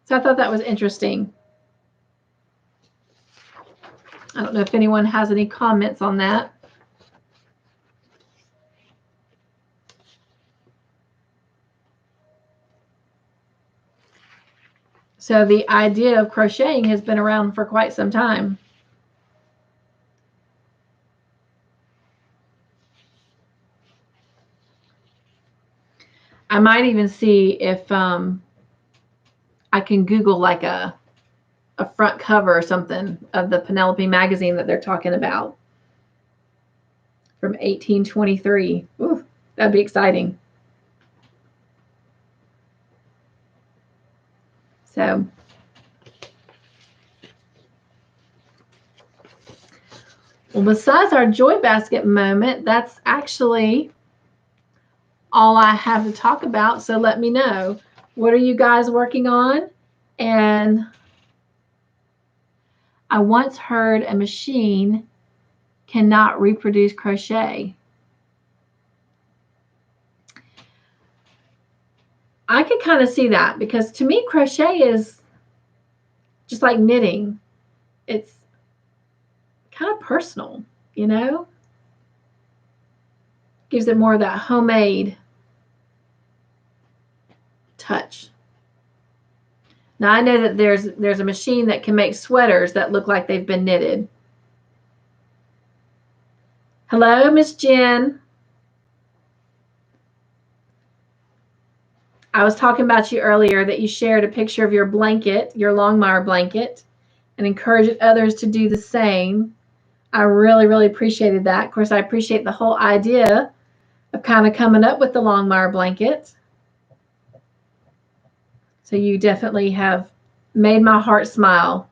so I thought that was interesting. I don't know if anyone has any comments on that. So the idea of crocheting has been around for quite some time. I might even see if I can Google like a front cover or something of the Penelope magazine that they're talking about from 1823. Ooh, that'd be exciting. So Well, besides our joy basket moment, that's actually all I have to talk about. So let me know, what are you guys working on? And I once heard a machine cannot reproduce crochet. I could kind of see that, because to me, crochet is just like knitting. It's kind of personal, you know? Gives it more of that homemade touch. Now I know that there's a machine that can make sweaters that look like they've been knitted. Hello, Miss Jen. I was talking about you earlier, that you shared a picture of your blanket, your Longmire blanket, and encouraged others to do the same. I really, really appreciated that. Of course, I appreciate the whole idea of kind of coming up with the Longmire blanket. So you definitely have made my heart smile.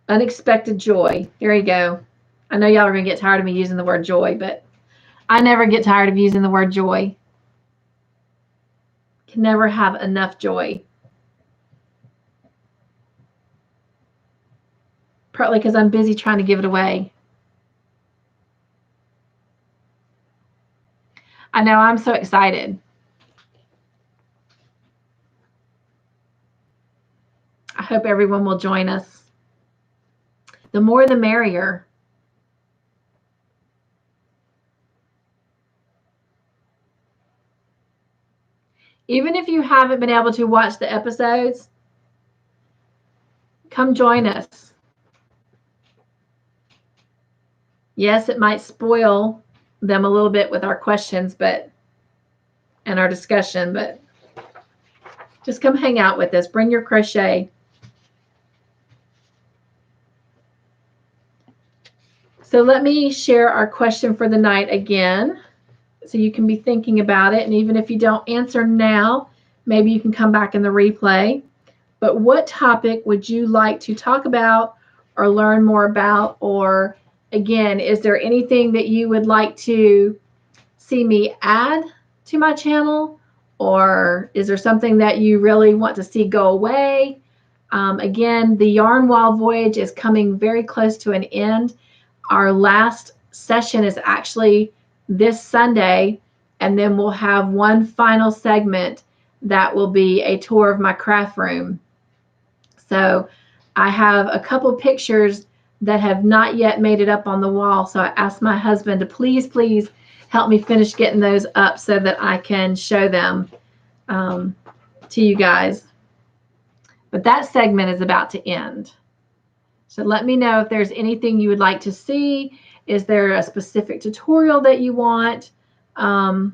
Unexpected joy. There you go. I know y'all are going to get tired of me using the word joy, but I never get tired of using the word joy. Can never have enough joy. Partly because I'm busy trying to give it away. I know, I'm so excited. I hope everyone will join us. The more the merrier. Even if you haven't been able to watch the episodes, come join us. Yes, it might spoil them a little bit with our questions, and our discussion, but just come hang out with us. Bring your crochet. So let me share our question for the night again, so you can be thinking about it. And even if you don't answer now, maybe you can come back in the replay. But what topic would you like to talk about or learn more about? Or again, is there anything that you would like to see me add to my channel? Or is there something that you really want to see go away? Again, the Yarn Wall Voyage is coming very close to an end. Our last session is actually this Sunday, and then we'll have one final segment that will be a tour of my craft room. So I have a couple pictures that have not yet made it up on the wall. So I asked my husband to please help me finish getting those up so that I can show them to you guys. But that segment is about to end. So let me know if there's anything you would like to see. Is there a specific tutorial that you want to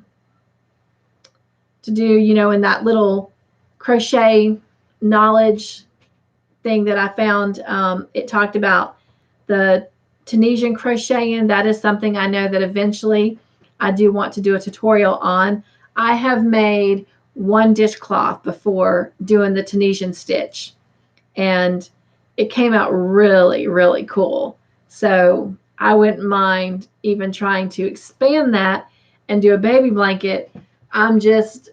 do, in that little crochet knowledge thing that I found? It talked about the Tunisian crocheting. That is something I know that eventually I do want to do a tutorial on. I have made one dishcloth before doing the Tunisian stitch, and it came out really, really cool. So I wouldn't mind even trying to expand that and do a baby blanket. I'm just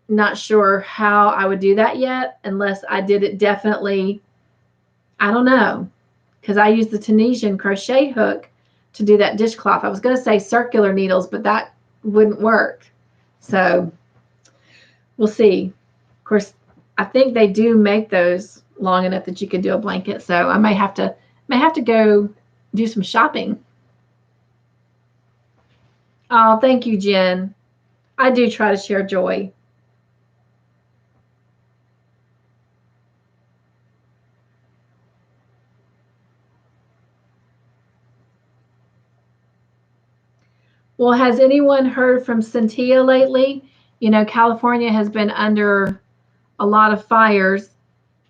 not sure how I would do that yet, unless I did it definitely, I don't know, because I use the Tunisian crochet hook to do that dishcloth. I was going to say circular needles, but that wouldn't work. So we'll see. Of course, I think they do make those long enough that you could do a blanket. So I may have to go do some shopping. Oh, thank you, Jen. I do try to share joy. Well, has anyone heard from Cynthia lately? California has been under a lot of fires,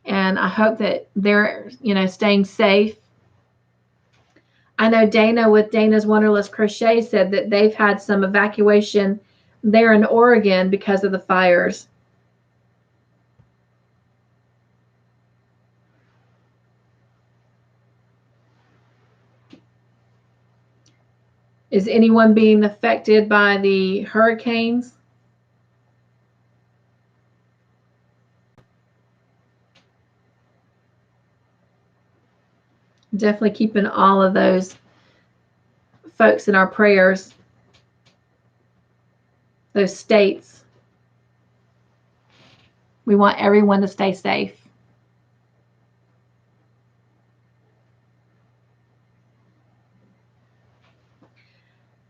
and I hope that they're, staying safe. I know Dana with Dana's Wonderless Crochet said that they've had some evacuation there in Oregon because of the fires. Is anyone being affected by the hurricanes? Definitely keeping all of those folks in our prayers, those states. We want everyone to stay safe.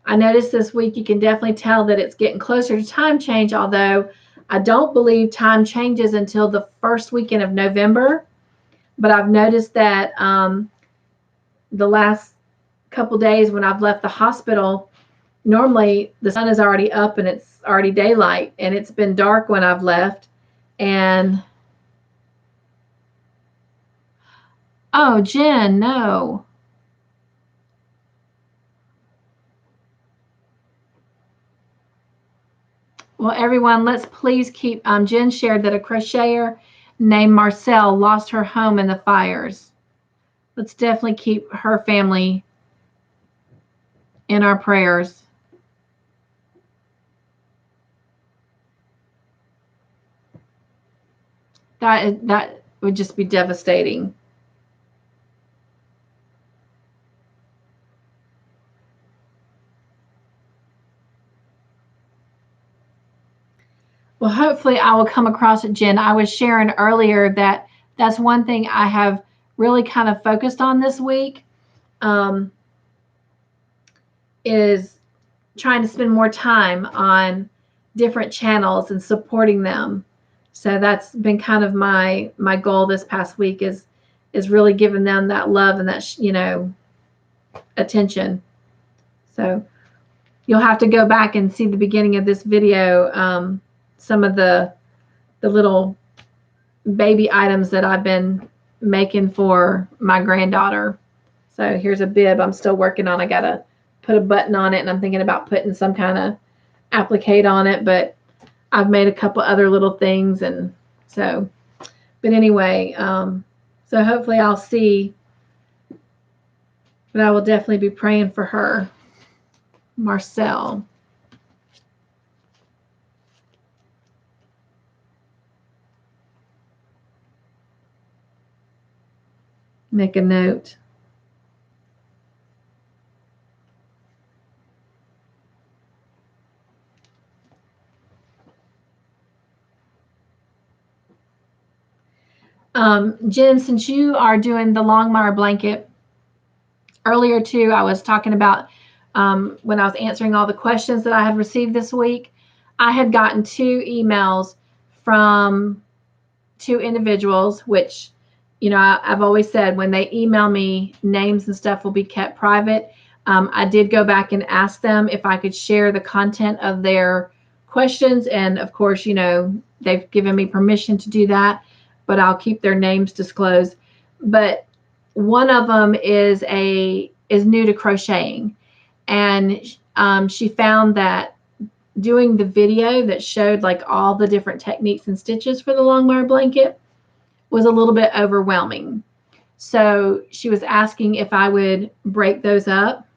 I noticed this week you can definitely tell that it's getting closer to time change, although I don't believe time changes until the first weekend of November. But I've noticed that the last couple days when I've left the hospital, normally the sun is already up and it's already daylight, and it's been dark when I've left. And oh, Jen, no. Well, everyone, let's please keep, Jen shared that a crocheter named Marcel lost her home in the fires. Let's definitely keep her family in our prayers. That would just be devastating. Well, hopefully I will come across it, Jen. I was sharing earlier that that's one thing I have really kind of focused on this week, is trying to spend more time on different channels and supporting them. So that's been kind of my goal this past week, is really giving them that love and that attention. So you'll have to go back and see the beginning of this video, some of the little baby items that I've been making for my granddaughter. So here's a bib I'm still working on. I gotta put a button on it, and I'm thinking about putting some kind of applique on it, but I've made a couple other little things. And so, but anyway, so hopefully I'll see, but I will definitely be praying for her, Marcel. Make a note. Jen, since you are doing the Longmire blanket, earlier too, I was talking about when I was answering all the questions that I had received this week, I had gotten 2 emails from 2 individuals, which, I've always said when they email me, names and stuff will be kept private. I did go back and ask them if I could share the content of their questions. And of course, they've given me permission to do that, but I'll keep their names disclosed. But one of them is new to crocheting, and she found that doing the video that showed like all the different techniques and stitches for the Longmire blanket was a little bit overwhelming. So she was asking if I would break those up.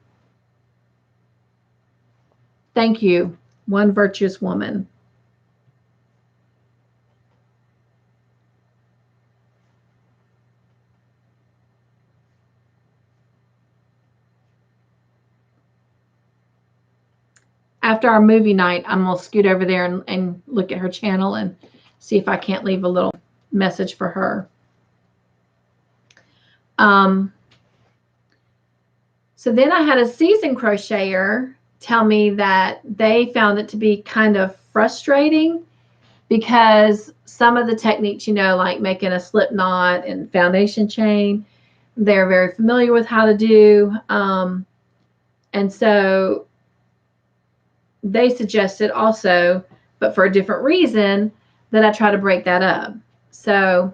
Thank you, one virtuous woman. After our movie night, I'm going to scoot over there and look at her channel and see if I can't leave a little message for her. So then I had a seasoned crocheter tell me that they found it to be kind of frustrating because some of the techniques, like making a slip knot and foundation chain, they're very familiar with how to do. And so they suggested also, but for a different reason, that I try to break that up. So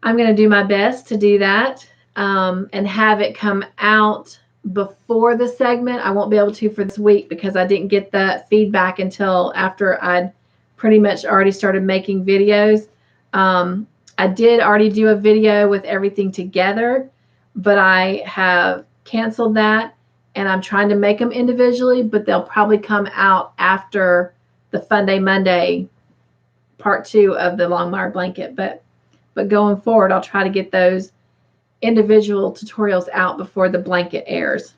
I'm going to do my best to do that, and have it come out before the segment. I won't be able to for this week because I didn't get that feedback until after I'd pretty much already started making videos. I did already do a video with everything together, but I have canceled that and I'm trying to make them individually, but they'll probably come out after the Fun Day Monday part 2 of the Longmire blanket. But going forward, I'll try to get those individual tutorials out before the blanket airs.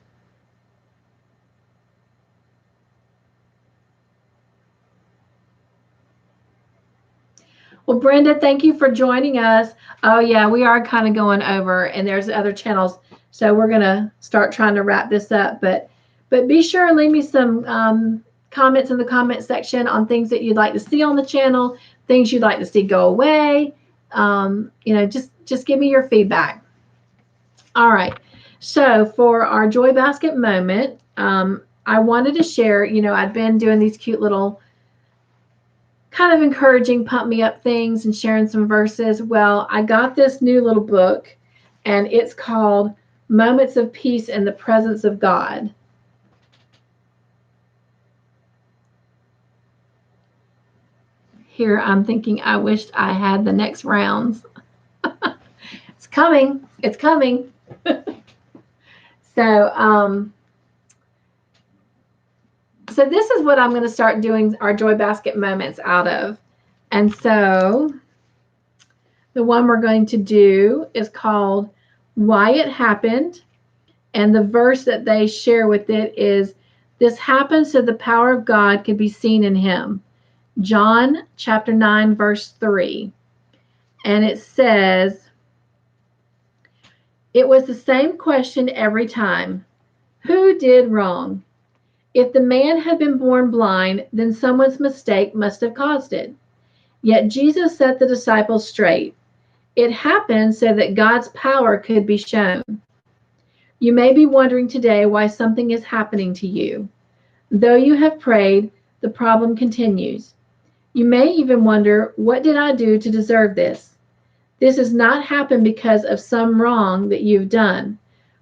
Well, Brenda, thank you for joining us. Oh yeah, we are kind of going over, and there's other channels, so we're gonna start trying to wrap this up. But be sure and leave me some comments in the comment section on things that you'd like to see on the channel, things you'd like to see go away. You know, just give me your feedback. All right. So for our Joy Basket moment, I wanted to share. You know, I've been doing these cute little kind of encouraging, pump me up things and sharing some verses. Well, I got this new little book, and it's called Moments of Peace in the Presence of God. Here I'm thinking I wished I had the next rounds. It's coming. It's coming. So this is what I'm going to start doing our Joy Basket moments out of. And so the one we're going to do is called Why It Happened. And the verse that they share with it is, this happened so the power of God could be seen in him. John chapter 9, verse 3. And it says, it was the same question every time. Who did wrong? If the man had been born blind, then someone's mistake must have caused it. Yet Jesus set the disciples straight. It happened so that God's power could be shown. You may be wondering today why something is happening to you. Though you have prayed, the problem continues. You may even wonder, what did I do to deserve this? This has not happened because of some wrong that you've done.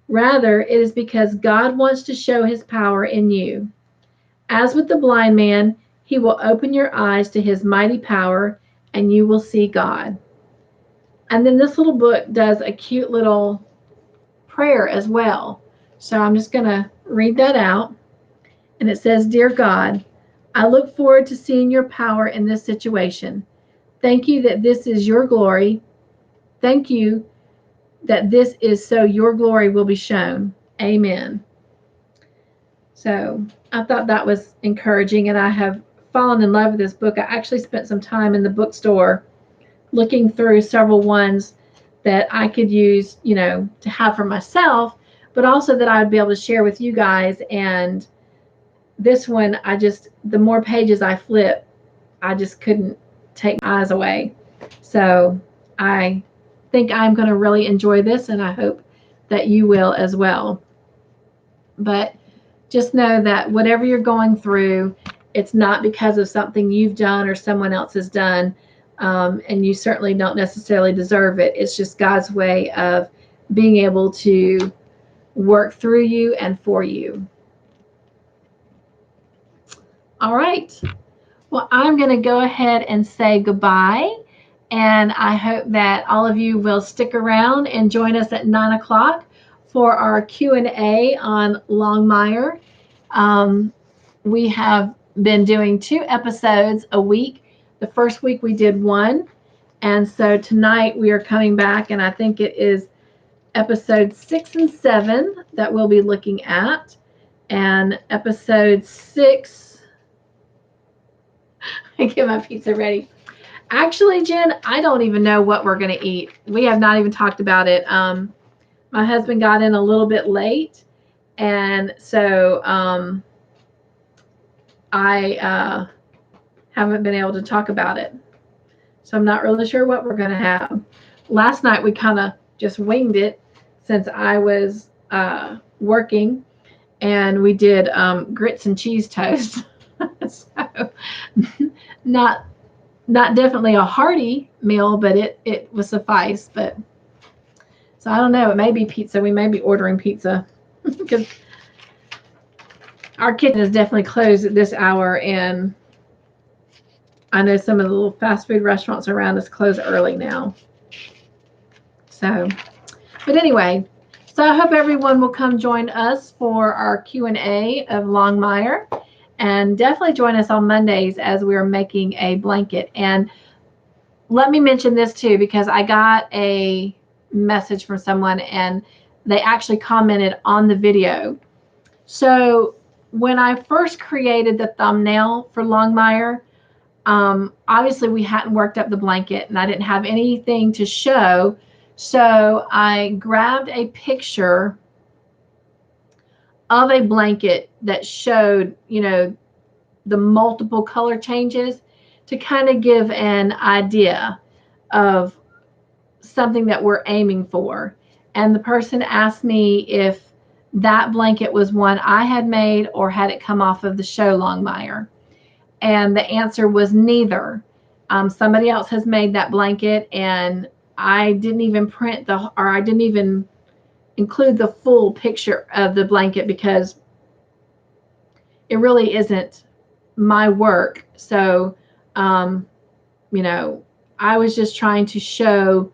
Rather, it is because God wants to show his power in you. As with the blind man, he will open your eyes to his mighty power, and you will see God. And then this little book does a cute little prayer as well. So I'm just going to read that out. And it says, Dear God, I look forward to seeing your power in this situation. Thank you that this is your glory. Thank you that this is so your glory will be shown. Amen. So I thought that was encouraging, and I have fallen in love with this book. I actually spent some time in the bookstore looking through several ones that I could use, you know, to have for myself, but also that I would be able to share with you guys. And this one, the more pages I flip, I just couldn't take my eyes away. So I think I'm going to really enjoy this, and I hope that you will as well. But just know that whatever you're going through, it's not because of something you've done or someone else has done, and you certainly don't necessarily deserve it. It's just God's way of being able to work through you and for you. All right. Well, I'm going to go ahead and say goodbye, and I hope that all of you will stick around and join us at 9 o'clock for our Q&A on Longmire. We have been doing 2 episodes a week. The first week we did 1, and so tonight we are coming back, and I think it is episode 6 and 7 that we'll be looking at, and episode 6. I get my pizza ready. Actually, Jen, I don't even know what we're going to eat. We have not even talked about it. My husband got in a little bit late, and so I haven't been able to talk about it. So I'm not really sure what we're going to have. Last night we kind of just winged it since I was working, and we did grits and cheese toast. So not definitely a hearty meal, but it will suffice. But so I don't know, it may be pizza. We may be ordering pizza because our kitchen is definitely closed at this hour, and I know some of the little fast food restaurants around us close early now. So, but anyway, So I hope everyone will come join us for our Q&A of Longmire, and definitely join us on Mondays as we are making a blanket. And let me mention this too, because I got a message from someone and they actually commented on the video. So when I first created the thumbnail for Longmire, obviously we hadn't worked up the blanket and I didn't have anything to show. So I grabbed a picture of a blanket that showed, you know, the multiple color changes to kind of give an idea of something that we're aiming for. And the person asked me if that blanket was one I had made or had it come off of the show Longmire. And the answer was neither. Somebody else has made that blanket, and I didn't even print I didn't even include the full picture of the blanket because it really isn't my work. So, you know, I was just trying to show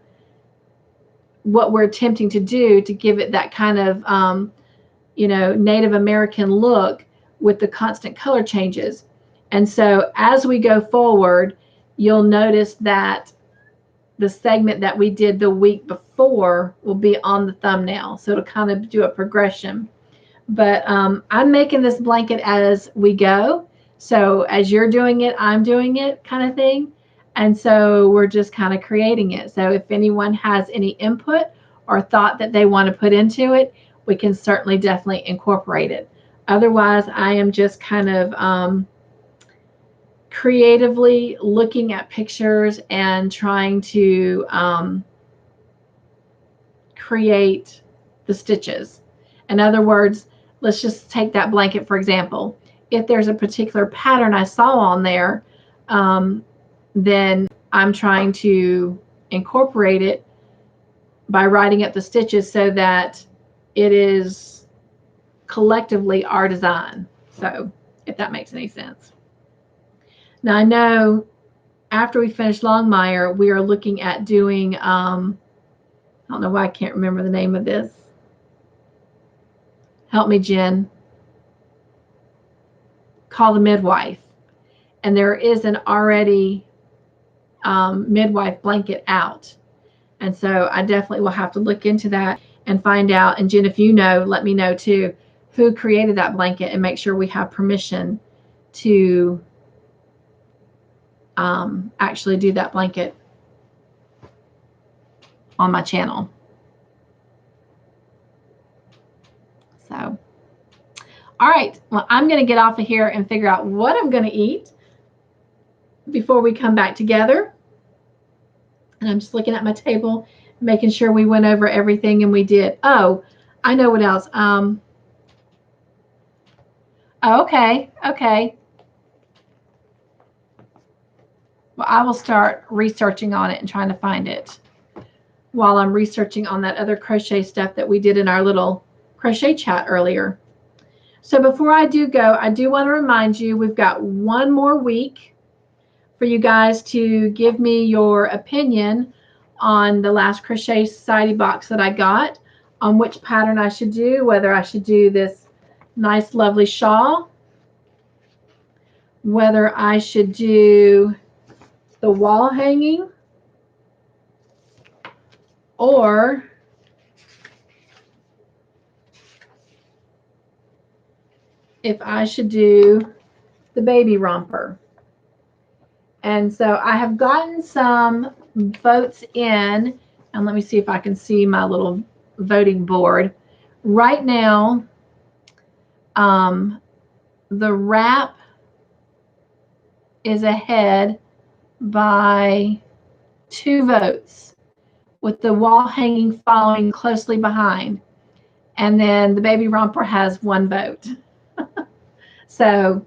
what we're attempting to do to give it that kind of, you know, Native American look with the constant color changes. And so as we go forward, you'll notice that the segment that we did the week before will be on the thumbnail. So it'll kind of do a progression. But I'm making this blanket as we go. So as you're doing it, I'm doing it kind of thing. And so we're just kind of creating it. So if anyone has any input or thought that they want to put into it, we can certainly definitely incorporate it. Otherwise, I am just kind of creatively looking at pictures and trying to create the stitches. In other words, let's just take that blanket for example. If there's a particular pattern I saw on there, then I'm trying to incorporate it by writing up the stitches so that it is collectively our design. So if that makes any sense. Now I know after we finish Longmire, we are looking at doing, I don't know why I can't remember the name of this. Help me, Jen. Call the Midwife. And there is an already midwife blanket out. And so I definitely will have to look into that and find out. And Jen, if you know, let me know too, who created that blanket and make sure we have permission to actually do that blanket on my channel. So, all right, well, I'm going to get off of here and figure out what I'm going to eat before we come back together. And I'm just looking at my table, making sure we went over everything, and we did. Oh, I know what else. Okay. Well, I will start researching on it and trying to find it while I'm researching on that other crochet stuff that we did in our little crochet chat earlier. So before I do go, I do want to remind you we've got one more week for you guys to give me your opinion on the last Crochet Society box that I got, on which pattern I should do, whether I should do this nice lovely shawl, whether I should do the wall hanging, or if I should do the baby romper. And so I have gotten some votes in, and let me see if I can see my little voting board. Right now, the wrap is ahead by 2 votes, with the wall hanging following closely behind. And then the baby romper has 1 vote. So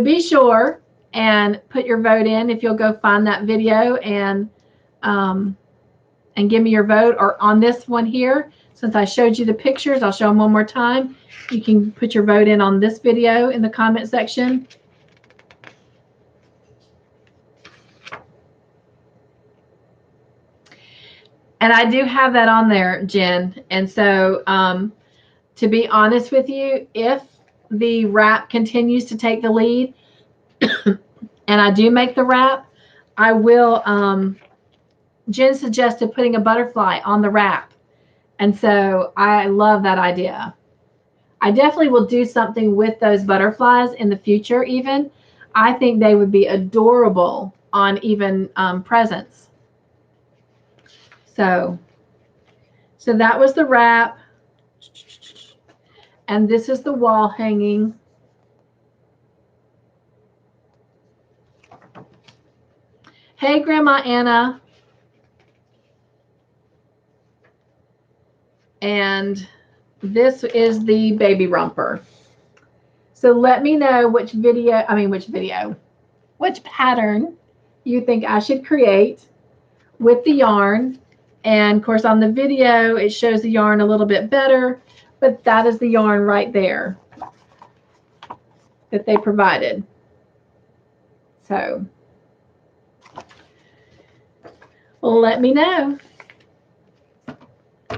be sure and put your vote in if you'll go find that video and give me your vote. Or on this one here, since I showed you the pictures, I'll show them one more time. You can put your vote in on this video in the comment section. And I do have that on there, Jen. And so to be honest with you, if the wrap continues to take the lead and I do make the wrap, I will, Jen suggested putting a butterfly on the wrap. And so I love that idea. I definitely will do something with those butterflies in the future even. I think they would be adorable on even presents. So that was the wrap. And this is the wall hanging. Hey, Grandma Anna. And this is the baby romper. So let me know which pattern you think I should create with the yarn. And of course on the video, it shows the yarn a little bit better, but that is the yarn right there that they provided. So let me know.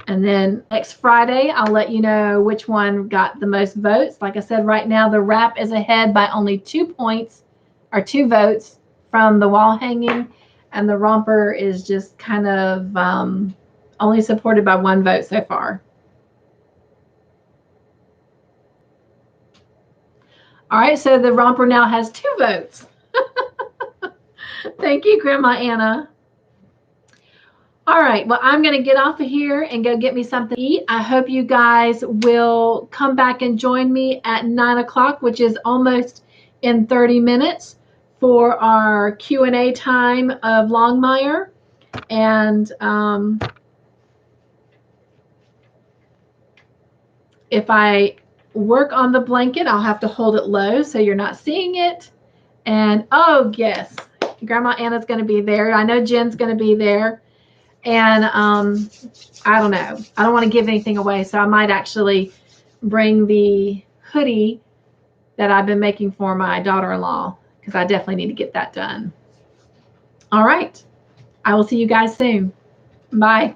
And then next Friday, I'll let you know which one got the most votes. Like I said, right now, the wrap is ahead by only 2 points or 2 votes from the wall hanging. And the romper is just kind of only supported by 1 vote so far. All right, so the romper now has 2 votes. Thank you, Grandma Anna. All right, well, I'm going to get off of here and go get me something to eat. I hope you guys will come back and join me at 9 o'clock, which is almost in 30 minutes, for our Q&A time of Longmire. And if I work on the blanket, I'll have to hold it low so you're not seeing it. And, oh, yes, Grandma Anna's going to be there. I know Jen's going to be there. And I don't know. I don't want to give anything away, so I might actually bring the hoodie that I've been making for my daughter-in-law, because I definitely need to get that done. All right. I will see you guys soon. Bye.